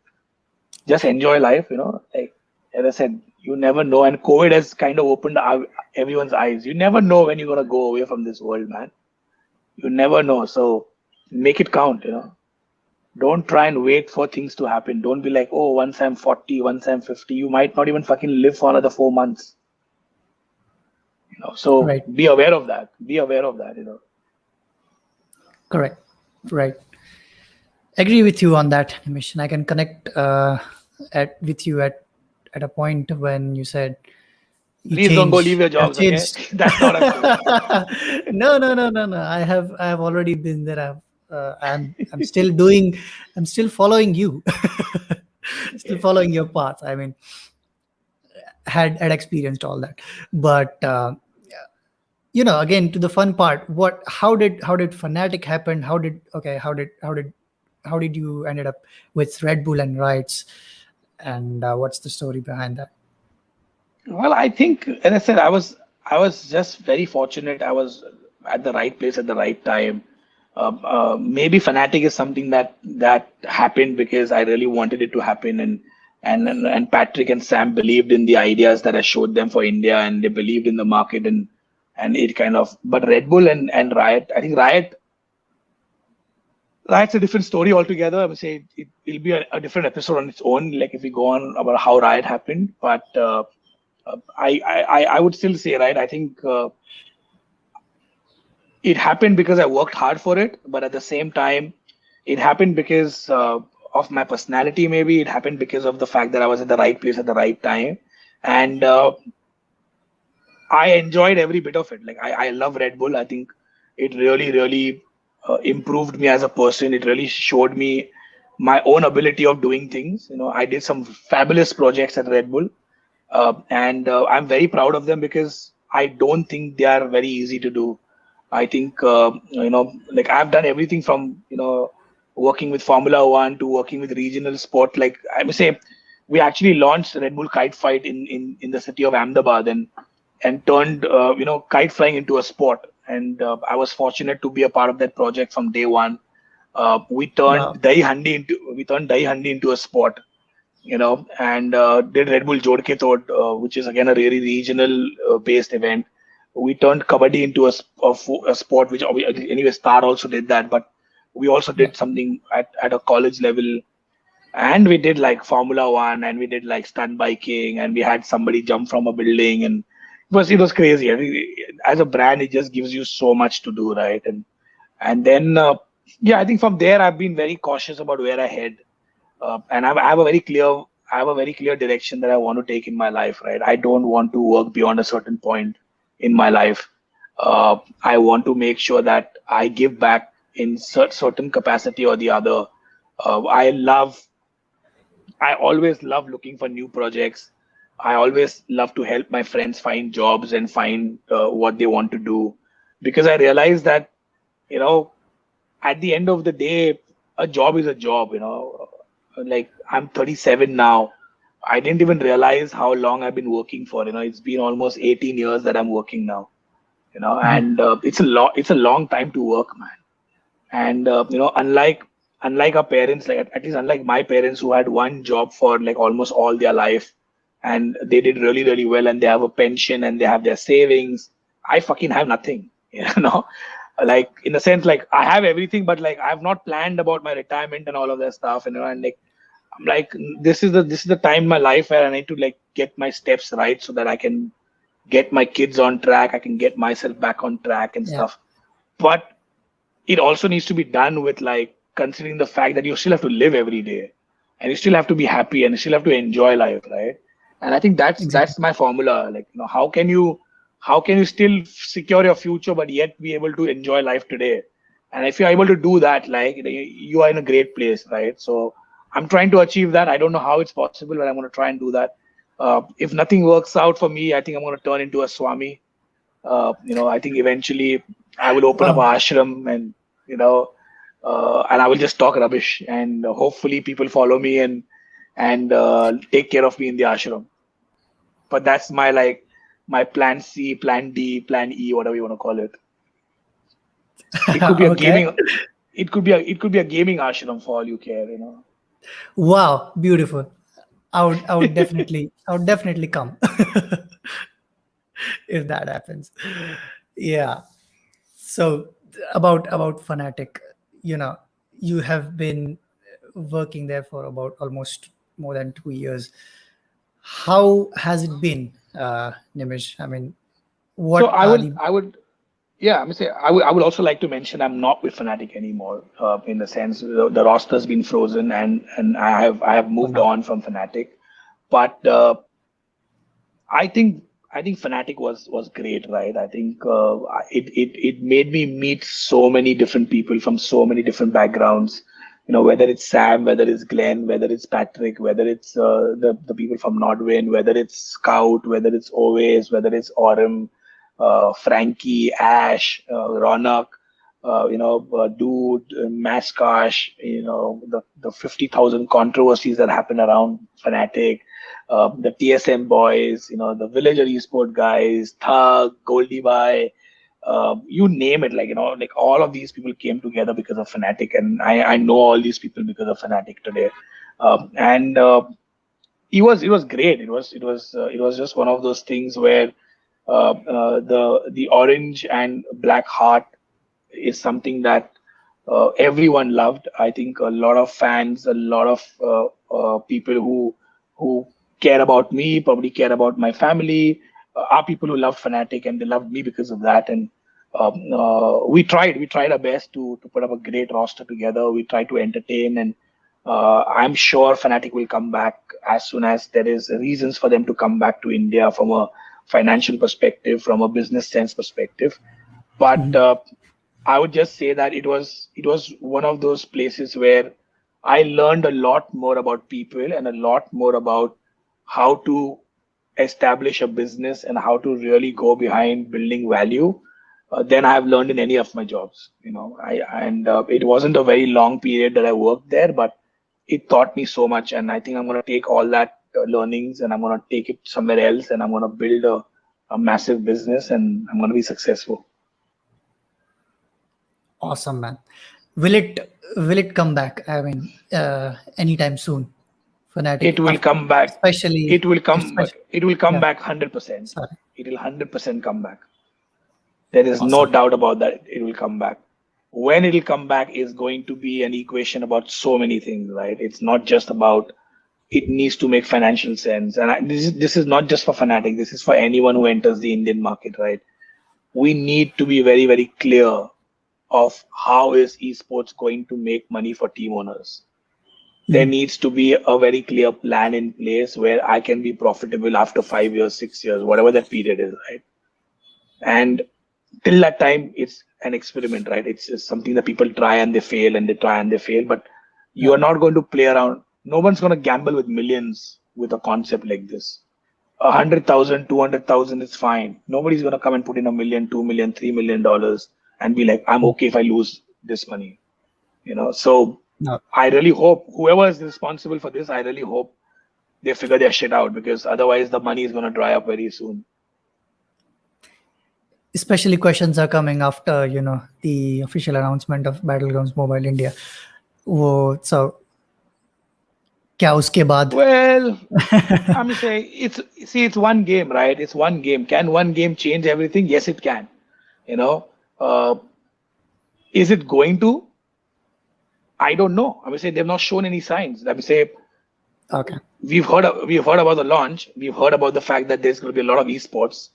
S1: just enjoy life. Like as I said, you never know. And COVID has kind of opened everyone's eyes. You never know when you're gonna go away from this world, man. You never know. So make it count. Don't try and wait for things to happen. Don't be like, oh, once I'm 40, once I'm 50, you might not even fucking live for another 4 months. So
S2: Right.
S1: be aware of that. Be aware of that.
S2: Correct. Right. Agree with you on that, Nimish. And I can connect with you at a point when you said you
S1: Please don't go leave
S2: change
S1: your
S2: have
S1: jobs, okay?
S2: changed.
S1: That's not a joke.
S2: No, no, no, no, no. I have already been there. I'm still doing. I'm still following you. Still
S1: Okay.
S2: following your path. I mean, had experienced all that, but again, to the fun part. What? How did Fnatic happen? How did you ended up with Red Bull and Rights? And what's the story behind that?
S1: Well, I think, as I said, I was just very fortunate. I was at the right place at the right time. Maybe Fnatic is something that happened because I really wanted it to happen, and Patrick and Sam believed in the ideas that I showed them for India, and they believed in the market, and it kind of. But Red Bull and Riot, I think Riot's a different story altogether. I would say it'll be a different episode on its own, like if we go on about how Riot happened. But I would still say, right, I think it happened because I worked hard for it, but at the same time, it happened because of my personality. Maybe it happened because of the fact that I was at the right place at the right time, and I enjoyed every bit of it. Like I love Red Bull. I think it really improved me as a person. It really showed me my own ability of doing things. I did some fabulous projects at Red Bull, and I'm very proud of them because I don't think they are very easy to do. I think like I've done everything from working with Formula One to working with regional sport. Like I would say, we actually launched Red Bull Kite Fight in the city of Ahmedabad and turned kite flying into a sport. And I was fortunate to be a part of that project from day one.
S2: Wow.
S1: We turned Dahi Handi into a sport, and did Red Bull Jod Ke Tod, which is again a really regional based event. We turned Kabaddi into a sport, which anyway Star also did that, but we also
S2: Yeah.
S1: did something at a college level, and we did like Formula One, and we did like stunt biking, and we had somebody jump from a building, and it was crazy. I think as a brand, it just gives you so much to do, right? And then yeah, I think from there I've been very cautious about where I head, and I have a very clear direction that I want to take in my life, right? I don't want to work beyond a certain point in my life. I want to make sure that I give back in certain capacity or the other. I always love looking for new projects. I always love to help my friends find jobs and find what they want to do, because I realize that you know at the end of the day, a job is a job. Like I'm 37 now. I didn't even realize how long I've been working for. It's been almost 18 years that I'm working now.
S2: Mhm.
S1: And it's a long time to work, man. And unlike our parents, like at least unlike my parents who had one job for like almost all their life, and they did really well, and they have a pension and they have their savings. I fucking have nothing. Like in a sense, like I have everything, but like I've not planned about my retirement and all of that stuff. And like I'm like, this is the time in my life where I need to like get my steps right so that I can get my kids on track. I can get myself back on track and
S2: Yeah.
S1: stuff. But it also needs to be done with like considering the fact that you still have to live every day, and you still have to be happy, and you still have to enjoy life, right? And I think
S2: Exactly.
S1: that's my formula. Like, how can you still secure your future but yet be able to enjoy life today? And if you're able to do that, like, you are in a great place, right? So I'm trying to achieve that. I don't know how it's possible, but I'm going to try and do that. If nothing works out for me, I think I'm going to turn into a swami. I think eventually I will open up an
S2: Wow.
S1: ashram, and I will just talk rubbish, and hopefully people follow me and take care of me in the ashram. But that's my plan C, plan D, plan E, whatever you want to call it. It could be a
S2: Okay.
S1: gaming. It could be a gaming ashram for all you care.
S2: Wow. Beautiful. I would definitely come if that happens. Yeah. So about Fanatic, you know, you have been working there for about almost more than 2 years. How has it been, Nimish? I mean,
S1: So
S2: what
S1: I
S2: are
S1: will
S2: the
S1: I would Yeah, I mean, say I would also like to mention I'm not with Fnatic anymore. In the sense the roster's been frozen, and I have
S2: Oh
S1: moved
S2: no.
S1: on from Fnatic. But I think I think Fnatic was great, right? I think it made me meet so many different people from so many different backgrounds. Whether it's Sam, whether it's Glenn, whether it's Patrick, whether it's the people from Nodwin, whether it's Scout, whether it's Always, whether it's Aurum, Frankie, Ash, Ronak, Dude, Maskash, the 50,000 controversies that happen around Fnatic, the TSM boys, the Villager Esport guys, Thug, Goldie Bhai, you name it, like all of these people came together because of Fnatic, and I know all these people because of Fnatic today. And it was great. It was just one of those things where the orange and black heart is something that everyone loved. I think a lot of fans, a lot of people who care about me, probably care about my family, are people who loved Fnatic, and they loved me because of that. And we tried our best to put up a great roster together. We tried to entertain, and I'm sure Fnatic will come back as soon as there is reasons for them to come back to India from a financial perspective, from a business sense perspective. But
S2: Mhm.
S1: I would just say that it was one of those places where I learned a lot more about people and a lot more about how to establish a business and how to really go behind building value than I have learned in any of my jobs. It wasn't a very long period that I worked there, but it taught me so much, and I think I'm going to take all that learnings and I'm going to take it somewhere else, and I'm going to build a massive business, and I'm going to be successful.
S2: Awesome, man. Will it come back? I mean, anytime soon?
S1: It
S2: Fanatic,
S1: will come back.
S2: especially,
S1: It will come.
S2: especially,
S1: It will come
S2: yeah.
S1: back 100%.
S2: Sorry.
S1: It will 100% come back. There is no
S2: Awesome.
S1: doubt about that. It will come back. When it will come back is going to be an equation about so many things, right? It's not just about it needs to make financial sense. And this is not just for Fnatic. This is for anyone who enters the Indian market, right? We need to be very, very clear of how is esports going to make money for team owners. There
S2: Mhm.
S1: needs to be a very clear plan in place where I can be profitable after 5 years, 6 years, whatever that period is, right? And till that time, it's an experiment, right? It's just something that people try and they fail and they try and they fail, but you
S2: Yeah.
S1: are not going to play around. No one's going to gamble with millions with a concept like this. 100,000, 200,000 is fine. Nobody's going to come and put in a million, 2 million, $3 million and be like, I'm
S2: Mm.
S1: okay if I lose this money. So
S2: No.
S1: I really hope whoever is responsible for this, I really hope they figure their shit out, because otherwise the money is going to dry up very soon.
S2: Especially questions are coming after the official announcement of Battlegrounds Mobile India. वो so क्या उसके बाद?
S1: Well, I mean, it's one game, right? It's one game. Can one game change everything? Yes, it can. You know, uh, is it going to? I don't know. I would say they've not shown any signs. I would say
S2: Okay.
S1: we've heard about the launch. We've heard about the fact that there's going to be a lot of esports,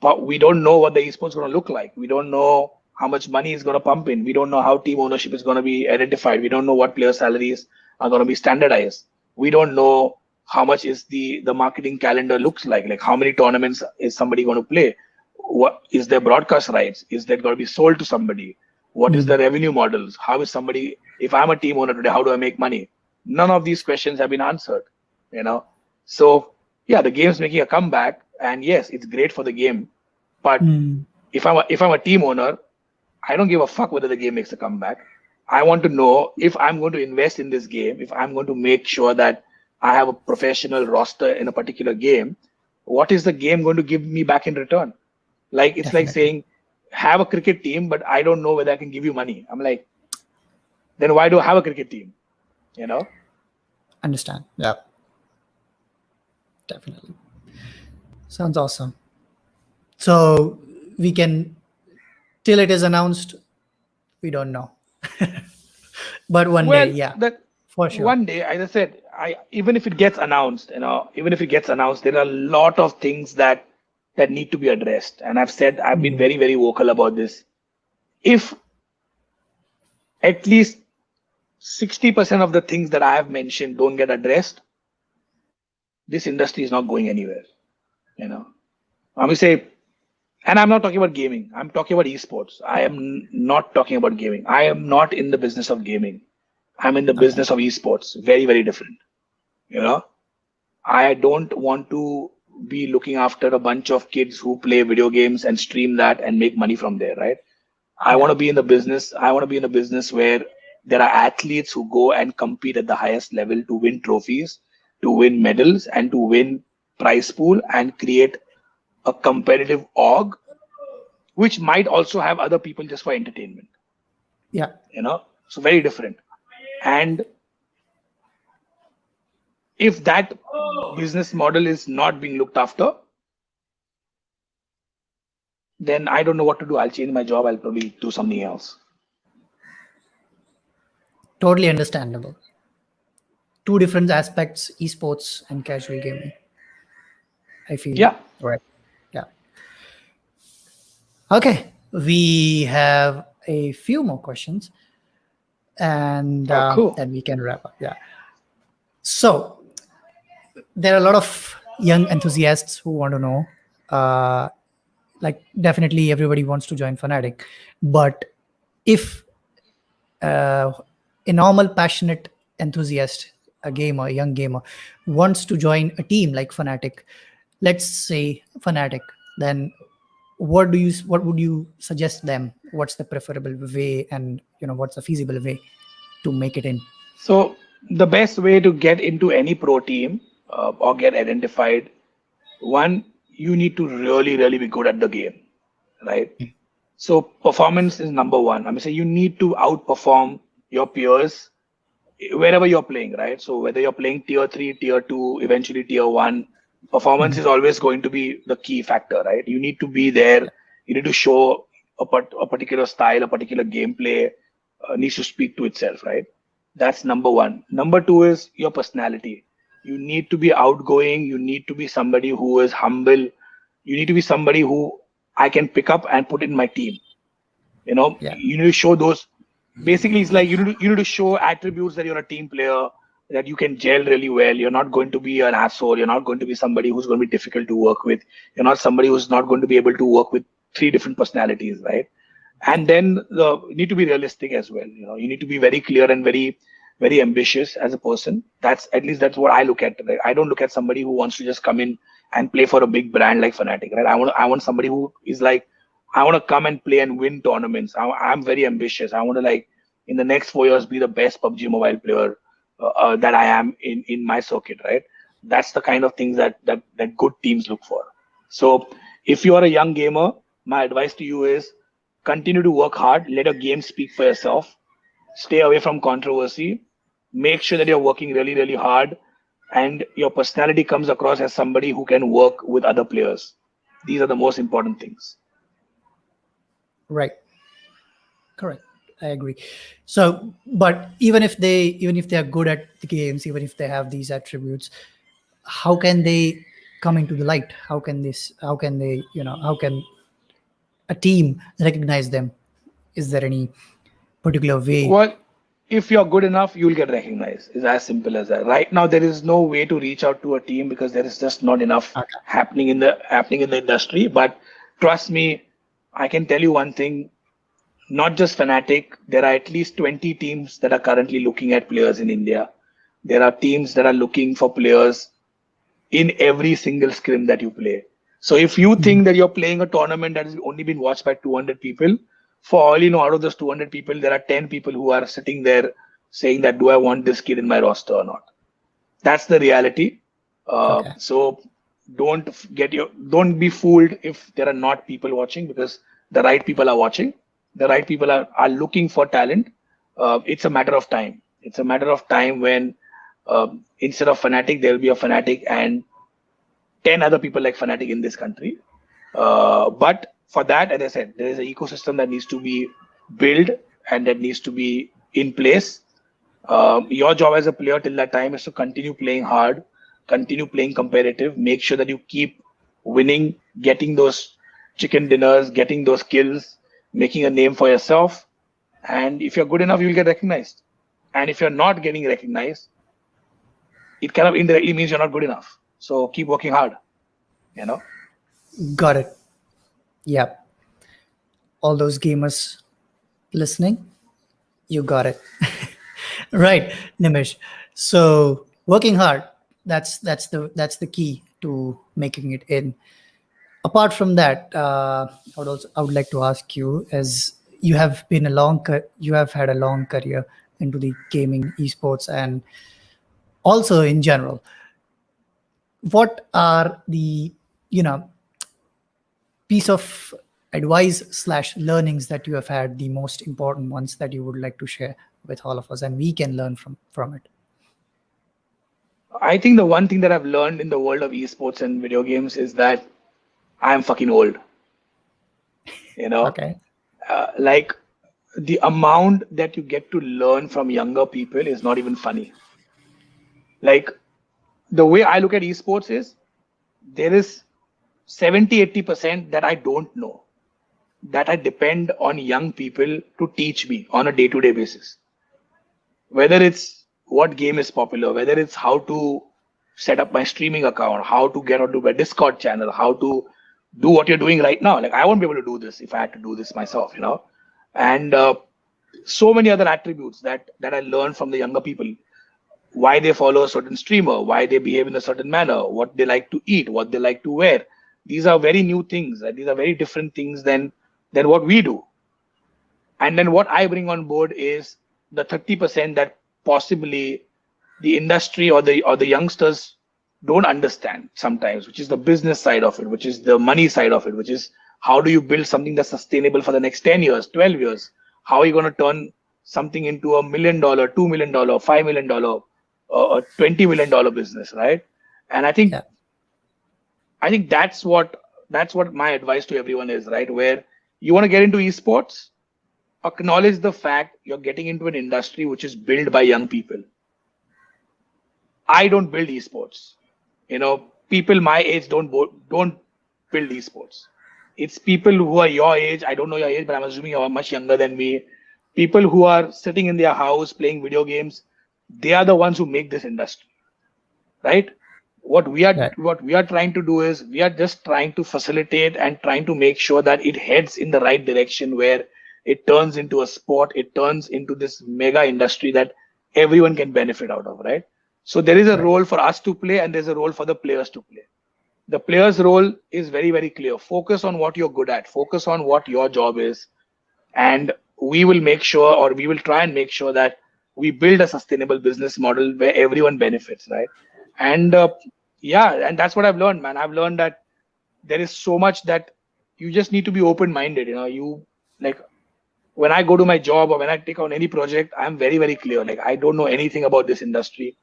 S1: but we don't know what the esports is going to look like. We don't know how much money is going to pump in. We don't know how team ownership is going to be identified. We don't know what player salaries are going to be standardized. We don't know how much is the marketing calendar looks like how many tournaments is somebody going to play. What is their broadcast rights? Is that going to be sold to somebody? What is
S2: Mm.
S1: the revenue models? How is somebody, if I'm a team owner today, how do I make money? None of these questions have been answered, you know. So yeah, the game's making a comeback, and yes, it's great for the game. But
S2: Mm.
S1: if I'm a team owner, I don't give a fuck whether the game makes a comeback. I want to know if I'm going to invest in this game, if I'm going to make sure that I have a professional roster in a particular game, what is the game going to give me back in return? Like it's like
S2: Definitely.
S1: saying, have a cricket team, but I don't know whether I can give you money. I'm like, then why do I have a cricket team? You know?
S2: Understand. Yeah. Definitely. Sounds awesome. So we can, till it is announced, we don't know. But one day,
S1: Well,
S2: yeah,
S1: that
S2: for sure.
S1: one day, as I said, even if it gets announced, even if it gets announced, there are a lot of things that that need to be addressed. And I've been
S2: Mhm.
S1: very, very vocal about this. If at least 60% of the things that I have mentioned don't get addressed, this industry is not going anywhere. You know, I will say, and I'm not talking about gaming. I'm talking about esports. I am not talking about gaming. I am not in the business of gaming. I'm in the
S2: Okay.
S1: business of esports. Very, very different. You know, I don't want to be looking after a bunch of kids who play video games and stream that and make money from there, right? I want
S2: Yeah.
S1: to be in the business. I want to be in a business where there are athletes who go and compete at the highest level to win trophies, to win medals, and to win prize pool and create a competitive org, which might also have other people just for entertainment.
S2: Yeah.
S1: So very different. And if that business model is not being looked after, then I don't know what to do. I'll change my job. I'll probably do something else.
S2: Totally understandable. Two different aspects, esports and casual gaming. I feel.
S1: Yeah.
S2: Right. Yeah. Okay. We have a few more questions and
S1: Oh, cool.
S2: then we can wrap up. Yeah. So there are a lot of young enthusiasts who want to know. Uh, like definitely everybody wants to join Fnatic, but if a normal passionate enthusiast, a gamer, a young gamer, wants to join a team like Fnatic, let's say Fnatic, then what would you suggest them? What's the preferable way, and what's the feasible way to make it in?
S1: So the best way to get into any pro team or get identified, one, you need to really, really be good at the game, right? So performance is number one. I mean, say you need to outperform your peers wherever you're playing, right? So whether you're playing tier three, tier two, eventually tier one, performance is always going to be the key factor, right? You need to be there. You need to show a particular style, a particular gameplay needs to speak to itself, right? That's number one. Number two is your personality. You need to be outgoing. You need to be somebody who is humble. You need to be somebody who I can pick up and put in my team.
S2: Yeah.
S1: You need to show those. Basically, it's like you need to show attributes that you're a team player, that you can gel really well. You're not going to be an asshole. You're not going to be somebody who's going to be difficult to work with. You're not somebody who's not going to be able to work with three different personalities, right? And then you need to be realistic as well. You need to be very clear and very, very ambitious as a person. That's at least that's what I look at. Right? I don't look at somebody who wants to just come in and play for a big brand like Fnatic, right? I want somebody who is like, I want to come and play and win tournaments. I'm very ambitious. I want to, like, in the next 4 years be the best PUBG Mobile player that I am in my circuit, right? That's the kind of things that good teams look for. So if you are a young gamer, my advice to you is continue to work hard. Let your game speak for yourself. Stay away from controversy. Make sure that you're working really, really hard, and your personality comes across as somebody who can work with other players. These are the most important things.
S2: Right. Correct. I agree. So, but even if they are good at the games, even if they have these attributes, how can they come into the light? How can they, how can a team recognize them? Is there any particular way?
S1: Well, if you're good enough, you'll get recognized. It's as simple as that. Right now, there is no way to reach out to a team because there is just not enough
S2: Okay.
S1: happening in the industry. But trust me, I can tell you one thing. Not just Fnatic, there are at least 20 teams that are currently looking at players in India. There are teams that are looking for players in every single scrim that you play. So if you
S2: Mhm.
S1: think that you're playing a tournament that has only been watched by 200 people, for all you know, out of those 200 people, there are 10 people who are sitting there saying that, do I want this kid in my roster or not? That's the reality.
S2: Okay.
S1: So don't be fooled if there are not people watching, because the right people are watching. The right people are looking for talent. It's a matter of time. It's a matter of time when instead of Fnatic, there will be a Fnatic and 10 other people like Fnatic in this country. But for that, as I said, there is an ecosystem that needs to be built and that needs to be in place. Your job as a player till that time is to continue playing hard, continue playing competitive, make sure that you keep winning, getting those chicken dinners, getting those kills, making a name for yourself. And if you're good enough, you'll get recognized. And if you're not getting recognized, it kind of indirectly means you're not good enough. So keep working hard, you know?
S2: Got it. Yeah. All those gamers listening, you got it. Right, Nimish. So working hard, that's the key to making it in. Apart from that, I would like to ask you, as you have had a long career into the gaming, esports, and also in general. What are the you know piece of advice slash learnings that you have had, the most important ones that you would like to share with all of us, and we can learn from it?
S1: I think the one thing that I've learned in the world of esports and video games is that I'm fucking old. You know,
S2: Okay.
S1: like the amount that you get to learn from younger people is not even funny. Like the way I look at esports is there is 70-80% that I don't know, that I depend on young people to teach me on a day-to-day basis. Whether it's what game is popular, whether it's how to set up my streaming account, how to get onto my Discord channel, how to do what you're doing right now. Like I won't be able to do this if I had to do this myself, you know. And so many other attributes that I learned from the younger people, why they follow a certain streamer, why they behave in a certain manner, what they like to eat, what they like to wear. These are very new things. Right? These are very different things than what we do. And then what I bring on board is the 30% that possibly the industry or the youngsters don't understand sometimes, which is the business side of it, which is the money side of it, which is how do you build something that's sustainable for the next 10 years, 12 years? How are you going to turn something into $1 million, $2 million, $5 million, a $20 million business, right? And
S2: Yeah.
S1: I think that's what my advice to everyone is, right? Where you want to get into esports, acknowledge the fact you're getting into an industry which is built by young people. I don't build esports. You know, people my age don't build esports. It's people who are your age. I don't know your age, but I'm assuming you're much younger than me. People who are sitting in their house playing video games, they are the ones who make this industry, right? What we are
S2: Right.
S1: what we are trying to do is we are just trying to facilitate and trying to make sure that it heads in the right direction where it turns into a sport, it turns into this mega industry that everyone can benefit out of, right? So there is a
S2: Right.
S1: role for us to play and there's a role for the players to play. The player's role is very, very clear. Focus on what you're good at, focus on what your job is, and we will make sure, or we will try and make sure that we build a sustainable business model where everyone benefits, right? And yeah, and that's what I've learned, man. I've learned that there is so much that you just need to be open minded. You know, you like when I go to my job or when I take on any project, I'm very, very clear. Like I don't know anything about this industry,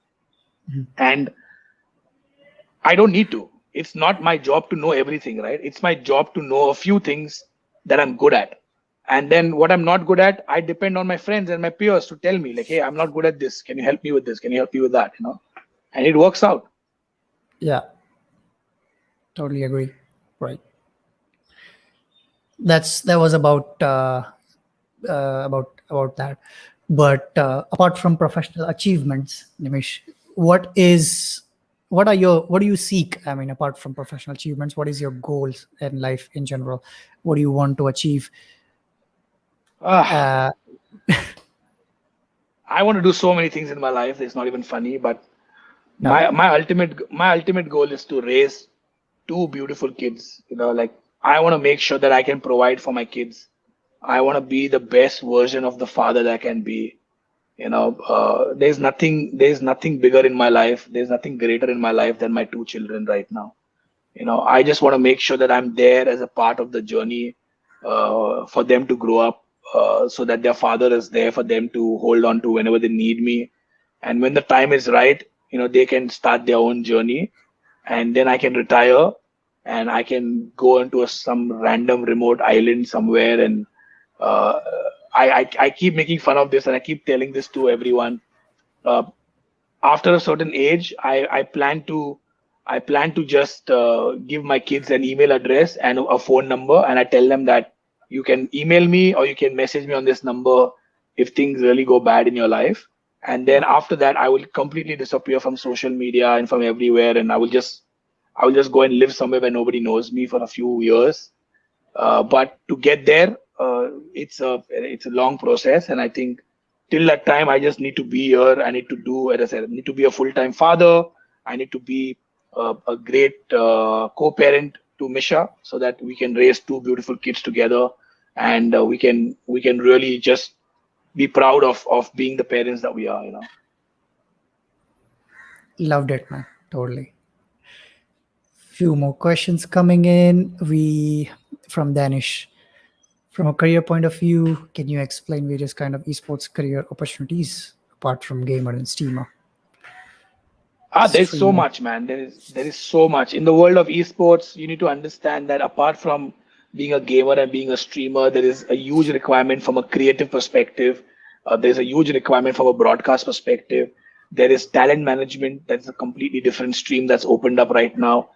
S2: Mhm.
S1: and I don't need to. It's not my job to know everything, right? It's my job to know a few things that I'm good at. And then what I'm not good at, I depend on my friends and my peers to tell me, like, hey, I'm not good at this. Can you help me with this? Can you help me with that? You know, and it works out.
S2: Yeah. Totally agree. Right. That was about that. But apart from professional achievements, Nimish, what do you seek? I mean, apart from professional achievements, what is your goals in life in general? What do you want to achieve?
S1: Ah,
S2: Uh,
S1: I want to do so many things in my life. It's not even funny, but
S2: no.
S1: my ultimate goal is to raise two beautiful kids. You know, like I want to make sure that I can provide for my kids. I want to be the best version of the father that I can be. You know, there's nothing bigger in my life. There's nothing greater in my life than my two children right now. You know, I just want to make sure that I'm there as a part of the journey for them to grow up, so that their father is there for them to hold on to whenever they need me. And when the time is right, you know, they can start their own journey, and then I can retire and I can go into some random remote island somewhere. And uh, I keep making fun of this and I keep telling this to everyone. Uh, After a certain age, I plan to I plan to just give my kids an email address and a phone number, and I tell them that you can email me or you can message me on this number if things really go bad in your life. And then after that, I will completely disappear from social media and from everywhere, and I will just go and live somewhere where nobody knows me for a few years. But to get there, it's a long process, and I think till that time, I just need to be here. I need to do, as I said, I need to be a full-time father. I need to be a great co-parent to Misha, so that we can raise two beautiful kids together, and we can really just be proud of being the parents that we are. You know.
S2: Loved it, man. Totally. Few more questions coming in. We from Danish. From a career point of view, can you explain various kind of esports career opportunities apart from gamer and steamer?
S1: There's so
S2: Streamer.
S1: much, man. There is so much in the world of esports. You need to understand that apart from being a gamer and being a streamer, there is a huge requirement from a creative perspective. There's a huge requirement from a broadcast perspective. There is talent management. That's a completely different stream that's opened up right now.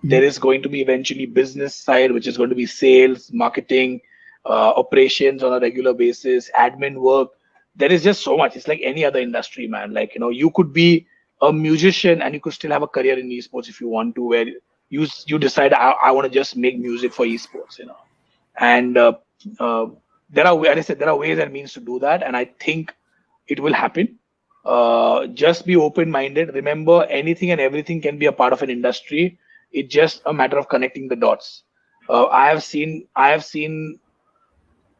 S1: There is going to be eventually business side, which is going to be sales, marketing, operations on a regular basis, admin work. There is just so much. It's like any other industry, man. Like, you could be a musician and you could still have a career in esports if you want to, where you decide I want to just make music for esports. And there are, as I said, there are ways and means to do that, and I think it will happen. Just be open-minded. Remember, anything and everything can be a part of an industry. It's just a matter of connecting the dots. I have seen,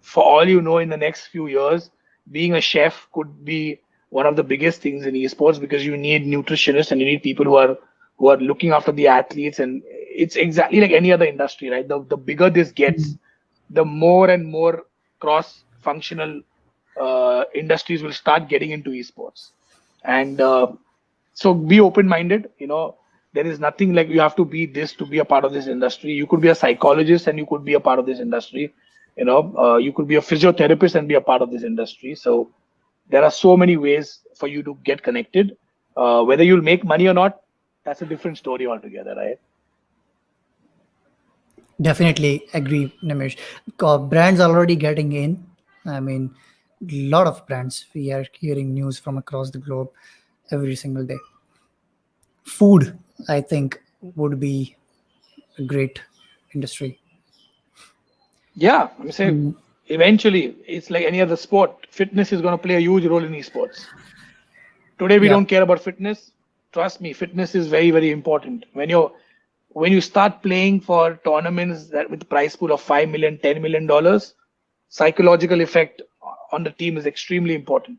S1: for all you know, in the next few years, being a chef could be one of the biggest things in esports, because you need nutritionists and you need people who are looking after the athletes, and it's exactly like any other industry, right? The bigger this gets, the more and more cross-functional industries will start getting into esports. And so be open-minded. There is nothing like you have to be this to be a part of this industry. You could be a psychologist and you could be a part of this industry. You could be a physiotherapist and be a part of this industry. So there are so many ways for you to get connected. Whether you'll make money or not, that's a different story altogether, right?
S2: Definitely agree, Nimish. Brands are already getting in. I mean, a lot of brands. We are hearing news from across the globe every single day. Food, I think, would be a great industry.
S1: Yeah, I'm saying eventually it's like any other sport. Fitness is going to play a huge role in esports. Today we
S2: Yeah.
S1: don't care about fitness. Trust me, fitness is very, very important. When you start playing for tournaments that with prize pool of $5 million, $10 million, psychological effect on the team is extremely important.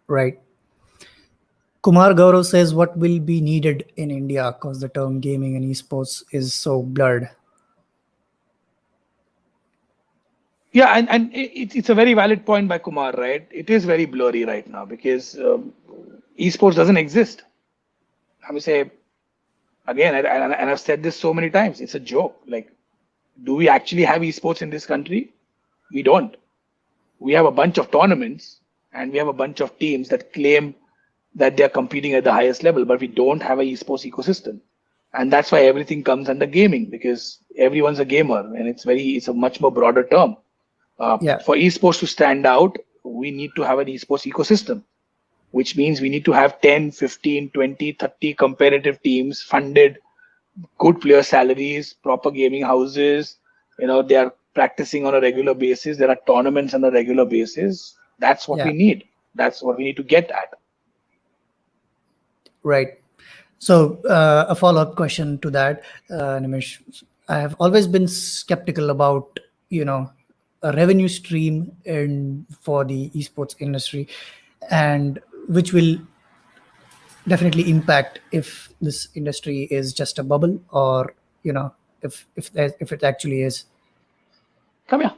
S2: Right. Kumar Gaurav says, what will be needed in India because the term gaming and esports is so blurred?
S1: Yeah, and it's a very valid point by Kumar, right? It is very blurry right now because esports doesn't exist. I would say again, and I've said this so many times, it's a joke. Like, do we actually have esports in this country? We don't. We have a bunch of tournaments and we have a bunch of teams that claim that they're competing at the highest level, but we don't have a esports ecosystem. And that's why everything comes under gaming, because everyone's a gamer and it's a much more broader term.
S2: Yeah.
S1: For esports to stand out, we need to have an esports ecosystem, which means we need to have 10, 15, 20, 30 competitive teams funded, good player salaries, proper gaming houses. They are practicing on a regular basis. There are tournaments on a regular basis. That's what
S2: Yeah.
S1: we need. That's what we need to get at.
S2: Right. So a follow-up question to that, Nimish. I have always been skeptical about, a revenue stream for the esports industry, and which will definitely impact if this industry is just a bubble, or if it actually is.
S1: Come here.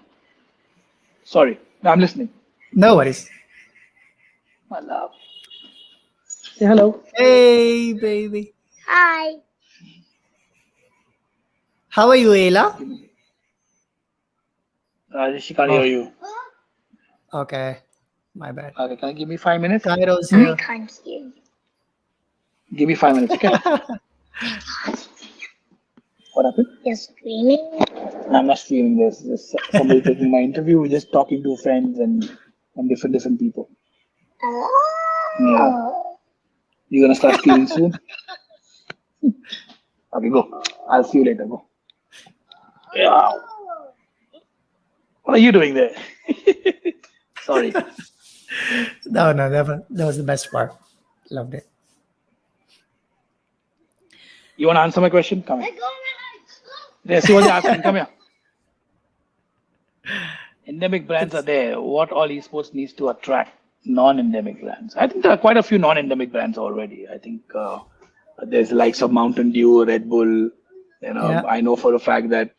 S1: Sorry, I'm listening.
S2: No worries.
S1: My love. Say hello.
S2: Hey, baby.
S3: Hi.
S2: How are you, Ayla?
S1: She can't hear
S2: Oh,
S1: you.
S2: okay. My bad.
S1: Okay, can you give me 5 minutes?
S2: Kairos
S3: I
S2: here.
S3: can't hear you.
S1: Give me 5 minutes, okay? What happened?
S3: You're screaming.
S1: I'm not streaming this. Just somebody taking my interview. We're just talking to friends and different people. Yeah.
S3: Oh.
S1: You're gonna start streaming soon? Okay, go. I'll see you later. Go. Yeah. What are you doing there? Sorry.
S2: No, that was the best part. Loved it.
S1: You want to answer my question? Come here.
S3: Let go of my legs.
S1: Yeah, see what you're asking. Come here. Endemic brands are there. What all esports needs to attract non-endemic brands? I think there are quite a few non-endemic brands already. I think there's the likes of Mountain Dew, Red Bull.
S2: Yeah.
S1: I know for a fact that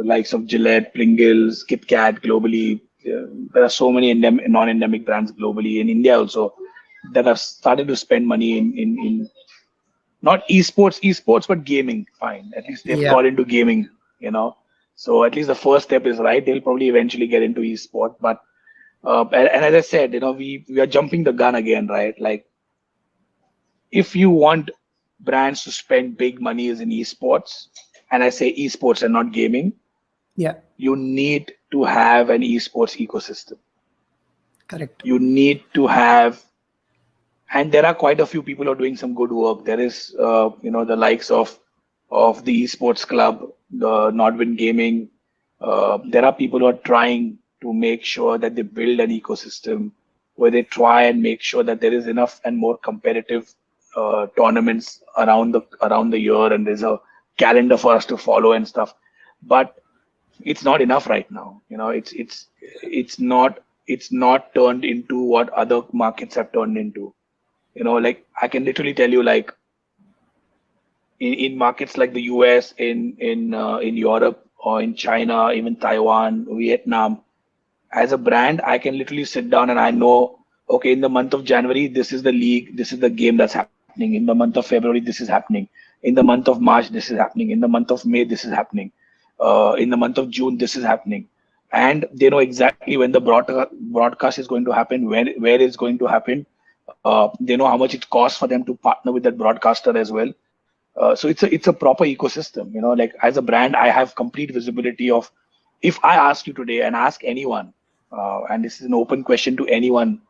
S1: likes of Gillette, Pringles, Kit Kat globally. There are so many non-endemic brands globally. In India also, that have started to spend money in not esports, but gaming. Fine, at least they've
S2: Yeah.
S1: got into gaming. So at least the first step is right. They'll probably eventually get into esport. But and as I said, we are jumping the gun again, right? Like, if you want brands to spend big monies in esports, and I say esports and not gaming,
S2: Yeah.
S1: you need to have an esports ecosystem.
S2: Correct.
S1: You need to have, and there are quite a few people who are doing some good work. There is, the likes of the esports club, the Nodwin Gaming. There are people who are trying to make sure that they build an ecosystem where they try and make sure that there is enough and more competitive tournaments around the year, and there's a calendar for us to follow and stuff. But it's not enough right now. It's not turned into what other markets have turned into. Like, I can literally tell you, like, in markets like the US, in Europe, or in China, even Taiwan, Vietnam, as a brand, I can literally sit down and I know, okay, in the month of January, this is the league, this is the game that's happening. In the month of February, this is happening. In the month of March, this is happening. In the month of May, this is happening. In the month of June, this is happening. And they know exactly when the broadcast is going to happen, where it's going to happen. They know how much it costs for them to partner with that broadcaster as well. So it's a proper ecosystem. Like, as a brand, I have complete visibility of, if I ask you today and ask anyone, and this is an open question to anyone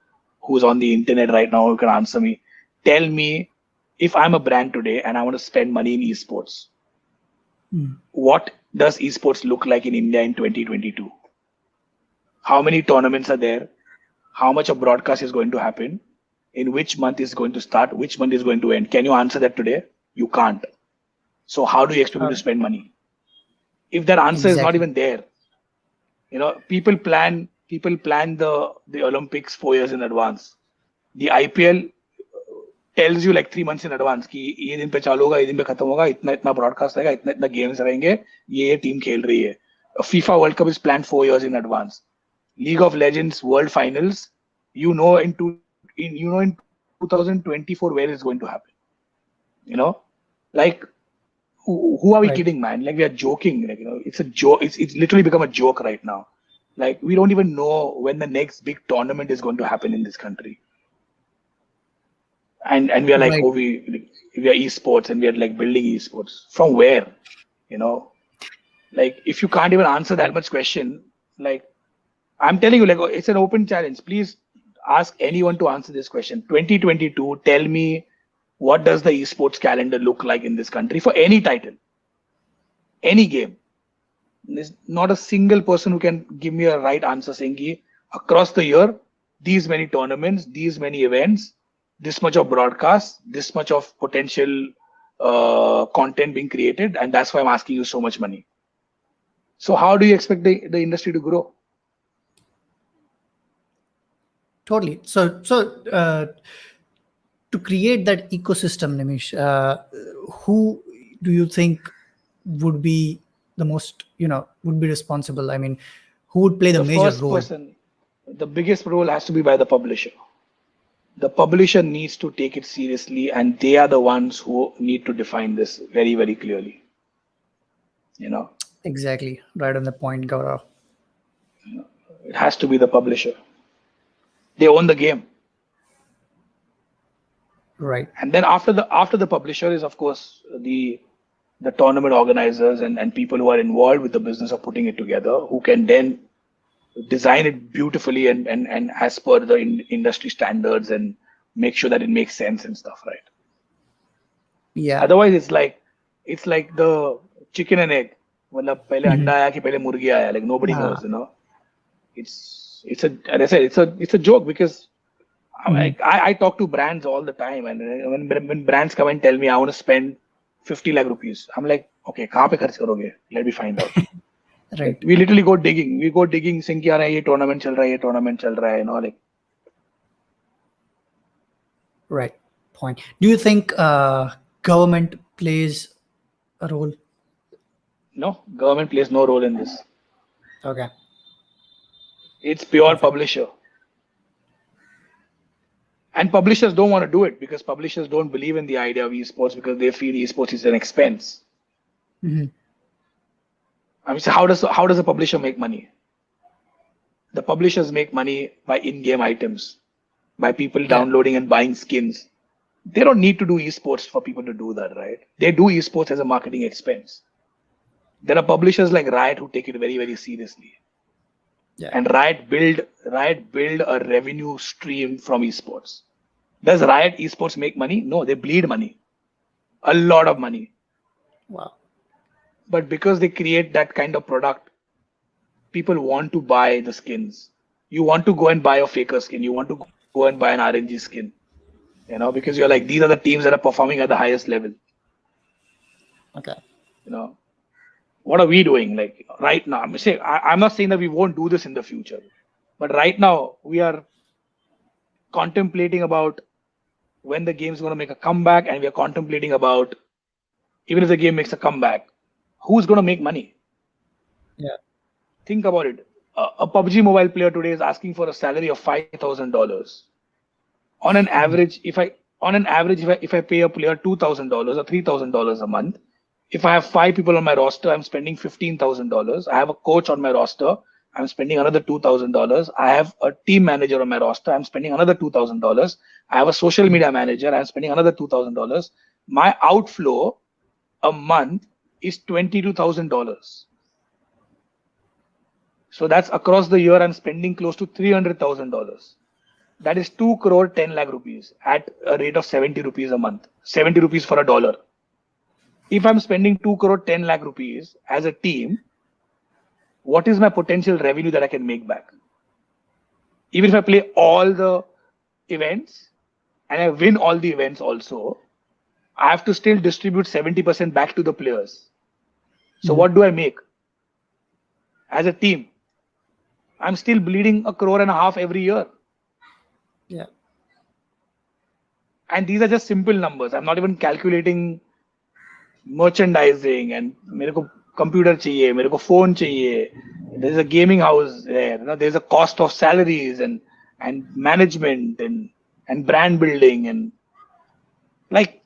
S1: who's on the internet right now who can answer me, tell me, if I'm a brand today and I want to spend money in esports, what does esports look like in India in 2022? How many tournaments are there? How much of broadcast is going to happen? In which month is going to start? Which month is going to end? Can you answer that today? You can't. So how do you expect me to spend money? If that answer is not
S2: Exactly.
S1: even there, people plan the Olympics 4 years in advance. The IPL tells you like 3 months in advance कि ये दिन पे चालू होगा, ये दिन पे खत्म होगा, इतना इतना broadcast रहेगा, इतना इतना games रहेंगे, ये team खेल रही है. FIFA World Cup is planned 4 years in advance. League of Legends World Finals, in 2024 where it's going to happen. Like, who are we
S2: Right.
S1: kidding, man? Like, we are joking. Like, it's a joke. It's literally become a joke right now. Like, we don't even know when the next big tournament is going to happen in this country. And we are like,
S2: Right.
S1: oh, we are esports, and we are like building esports. From where? Like, if you can't even answer that much question, like, I'm telling you, like, it's an open challenge. Please ask anyone to answer this question. 2022, tell me, what does the esports calendar look like in this country for any title, any game? There's not a single person who can give me a right answer saying, ki, across the year, these many tournaments, these many events, this much of broadcast, this much of potential content being created, and that's why I'm asking you so much money. So how do you expect the industry to grow?
S2: Totally. So to create that ecosystem, Nimish, who do you think would be the most, would be responsible? I mean, who would play the
S1: The
S2: major
S1: first
S2: role?
S1: person, the biggest role has to be by the publisher. The publisher needs to take it seriously, and they are the ones who need to define this very, very clearly.
S2: Exactly. Right on the point, Gaurav.
S1: It has to be the publisher. They own the game.
S2: Right.
S1: And then after the publisher is of course the tournament organizers and people who are involved with the business of putting it together, who can then design it beautifully and as per the industry standards and make sure that it makes sense and stuff, right?
S2: Yeah.
S1: Otherwise, it's like the chicken and egg. मतलब पहले
S2: Mhm.
S1: अंडा आया कि पहले मुर्गी आया? Like nobody
S2: Ah.
S1: knows, you know. It's a, as I said, it's a joke because
S2: Mhm.
S1: I talk to brands all the time, and when brands come and tell me I want to spend 50 lakh rupees, I'm like, okay, कहाँ पे खर्च करोगे? Let me find out. Like
S2: Right.
S1: we literally go digging. We go digging. Think यार ये tournament चल रहा है, ये tournament चल रहा है, you know, like.
S2: Right. Point. Do you think government plays a role?
S1: No, government plays no role in this.
S2: Okay.
S1: It's pure
S2: Perfect.
S1: publisher. And publishers don't want to do it because publishers don't believe in the idea of esports because they feel esports is an expense.
S2: Mhm.
S1: I mean, so how does a publisher make money? The publishers make money by in-game items, by people
S2: Yeah.
S1: downloading and buying skins. They don't need to do esports for people to do that, right? They do esports as a marketing expense. There are publishers like Riot who take it very, very seriously.
S2: Yeah.
S1: And Riot build a revenue stream from esports. Does Riot esports make money? No, they bleed money. A lot of money.
S2: Wow.
S1: But because they create that kind of product, people want to buy the skins. You want to go and buy a faker skin. You want to go and buy an RNG skin. You know, because you're like, these are the teams that are performing at the highest level.
S2: Okay.
S1: You know, what are we doing? Like right now, I'm not saying that we won't do this in the future, but right now we are contemplating about when the game is going to make a comeback, and we are contemplating about even if the game makes a comeback, who's going to make money?
S2: Yeah.
S1: Think about it. A PUBG mobile player today is asking for a salary of $5,000. On an average, if I pay a player $2,000 or $3,000 a month, if I have 5 people on my roster, I'm spending $15,000. I have a coach on my roster, I'm spending another $2,000. I have a team manager on my roster, I'm spending another $2,000. I have a social media manager, I'm spending another $2,000. My outflow a month is $22,000. So that's across the year, I'm spending close to $300,000. That is 2 crore 10 lakh rupees at a rate of 70 rupees a month, 70 rupees for a dollar. If I'm spending 2 crore 10 lakh rupees as a team, what is my potential revenue that I can make back? Even if I play all the events and I win all the events also, I have to still distribute 70% back to the players. So what do I make? As a team, I'm still bleeding 1.5 crore every year.
S2: Yeah.
S1: And these are just simple numbers. I'm not even calculating merchandising and मेरे को computer चाहिए, मेरे को phone चाहिए. There's a gaming house there. You know, there's a cost of salaries and management and brand building, and like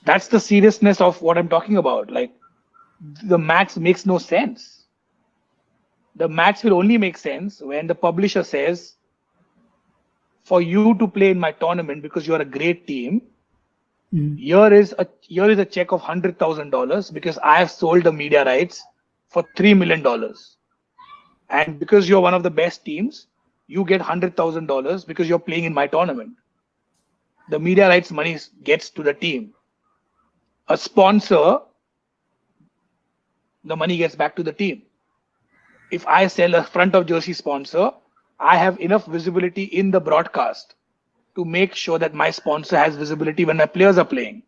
S1: that's the seriousness of what I'm talking about. Like the maths makes no sense. The maths will only make sense when the publisher says, for you to play in my tournament because you're a great team, here is a check of $100,000 because I have sold the media rights for $3 million. And because you're one of the best teams, you get $100,000 because you're playing in my tournament. The media rights money gets to the team. A sponsor, the money gets back to the team. If I sell a front of jersey sponsor, I have enough visibility in the broadcast to make sure that my sponsor has visibility when my players are playing.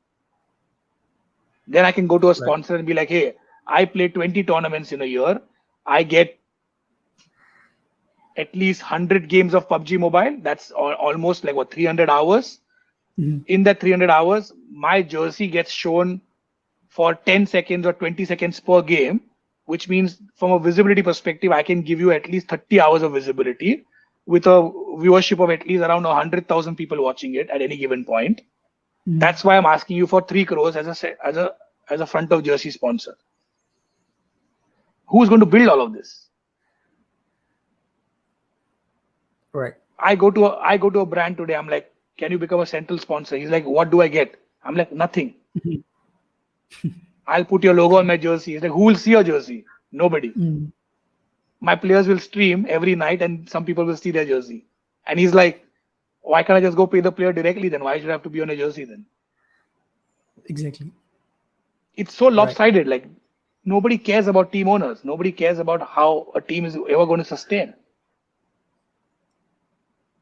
S1: Then I can go to a sponsor and be like, hey, I play 20 tournaments in a year. I get at least 100 games of PUBG Mobile. That's almost like 300 hours. In that 300 hours, my jersey gets shown for 10 seconds or 20 seconds per game, which means from a visibility perspective, I can give you at least 30 hours of visibility with a viewership of at least around 100,000 people watching it at any given point. That's why I'm asking you for 3 crores as a front of jersey sponsor. Who's going to build all of this?
S2: Right.
S1: I go to a brand today. I'm like, can you become a central sponsor? He's like, what do I get? I'm like, nothing. I'll put your logo on my jersey. He's like, who will see your jersey? Nobody.
S2: Mm.
S1: My players will stream every night and some people will see their jersey. And he's like, why can't I just go pay the player directly then? Why should I have to be on a jersey then?
S2: Exactly.
S1: It's so lopsided. Like, nobody cares about team owners. Nobody cares about how a team is ever going to sustain.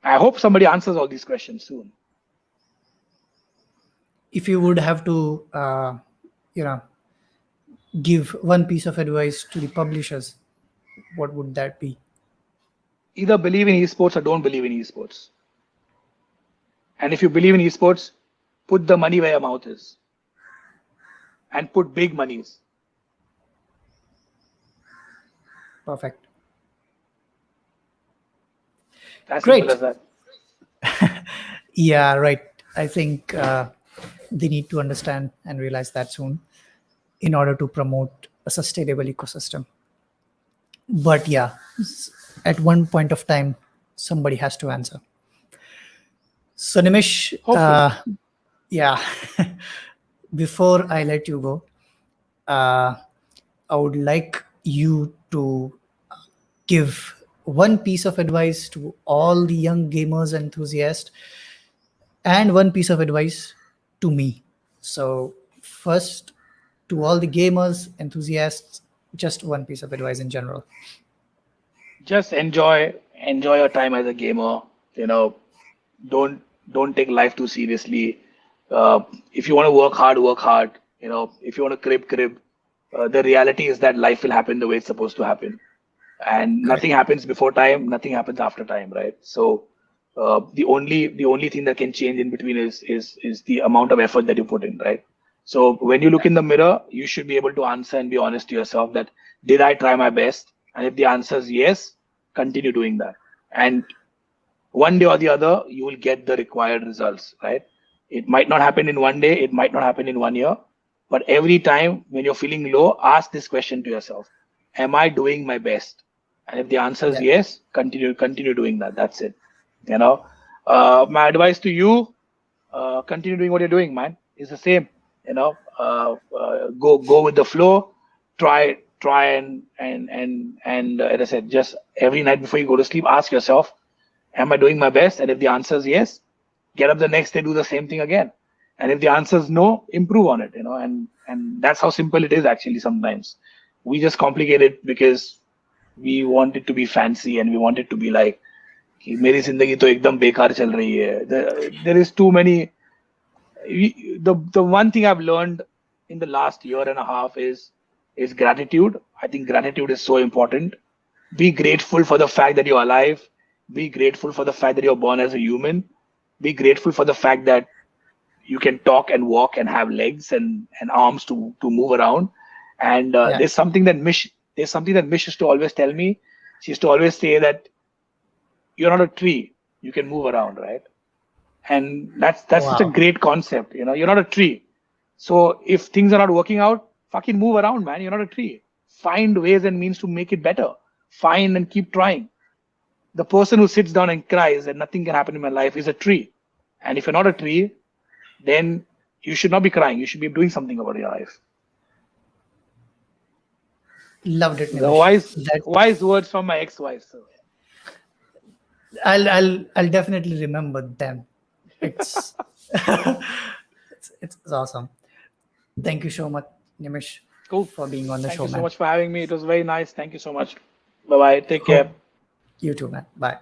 S1: I hope somebody answers all these questions soon.
S2: If you would have to, give one piece of advice to the publishers, what would that be?
S1: Either believe in esports or don't believe in esports. And if you believe in esports, put the money where your mouth is. And put big monies.
S2: Perfect.
S1: As
S2: Great.
S1: simple as that.
S2: Yeah, right. I think they need to understand and realize that soon in order to promote a sustainable ecosystem. But yeah, at one point of time, somebody has to answer. So Nimish, yeah, before I let you go, I would like you to give one piece of advice to all the young gamers enthusiasts and one piece of advice to me. So first, to all the gamers enthusiasts, just one piece of advice in general.
S1: Just enjoy your time as a gamer. Don't take life too seriously. If you want to work hard, work hard. If you want to crib. The reality is that life will happen the way it's supposed to happen, and nothing happens before time, nothing happens after time, right? So the only thing that can change in between is the amount of effort that you put in, right? So when you look in the mirror, you should be able to answer and be honest to yourself that did I try my best? And if the answer is yes, continue doing that. And one day or the other, you will get the required results, right? It might not happen in one day, it might not happen in 1 year, but every time when you're feeling low, ask this question to yourself: am I doing my best? And if the answer is yes, continue doing that. That's it. My advice to you: continue doing what you're doing, man. It's the same. Go with the flow. Try and as I said, just every night before you go to sleep, ask yourself, am I doing my best? And if the answer is yes, get up the next day, do the same thing again. And if the answer is no, improve on it. And that's how simple it is actually. Sometimes we just complicate it because we want it to be fancy and we want it to be like, मेरी जिंदगी तो एकदम बेकार चल रही है. There is too many. The one thing I've learned in the last year and a half is gratitude. I think gratitude is so important. Be grateful for the fact that you're alive. Be grateful for the fact that you're born as a human. Be grateful for the fact that you can talk and walk and have legs and arms to move around. And there's something that Mish used to always tell me. She used to always say that you're not a tree. You can move around, right? And that's such a great concept. You're not a tree. So if things are not working out, fucking move around, man. You're not a tree. Find ways and means to make it better. Find and keep trying. The person who sits down and cries that nothing can happen in my life is a tree. And if you're not a tree, then you should not be crying. You should be doing something about your life.
S2: Loved it.
S1: The wise words from my ex-wife. So.
S2: I'll definitely remember them. It's it's awesome. Thank you so much, Nimish, for being on the show, man.
S1: Thank you so much for having me. It was very nice. Thank you so much. Bye-bye. Take care.
S2: You too, man. Bye.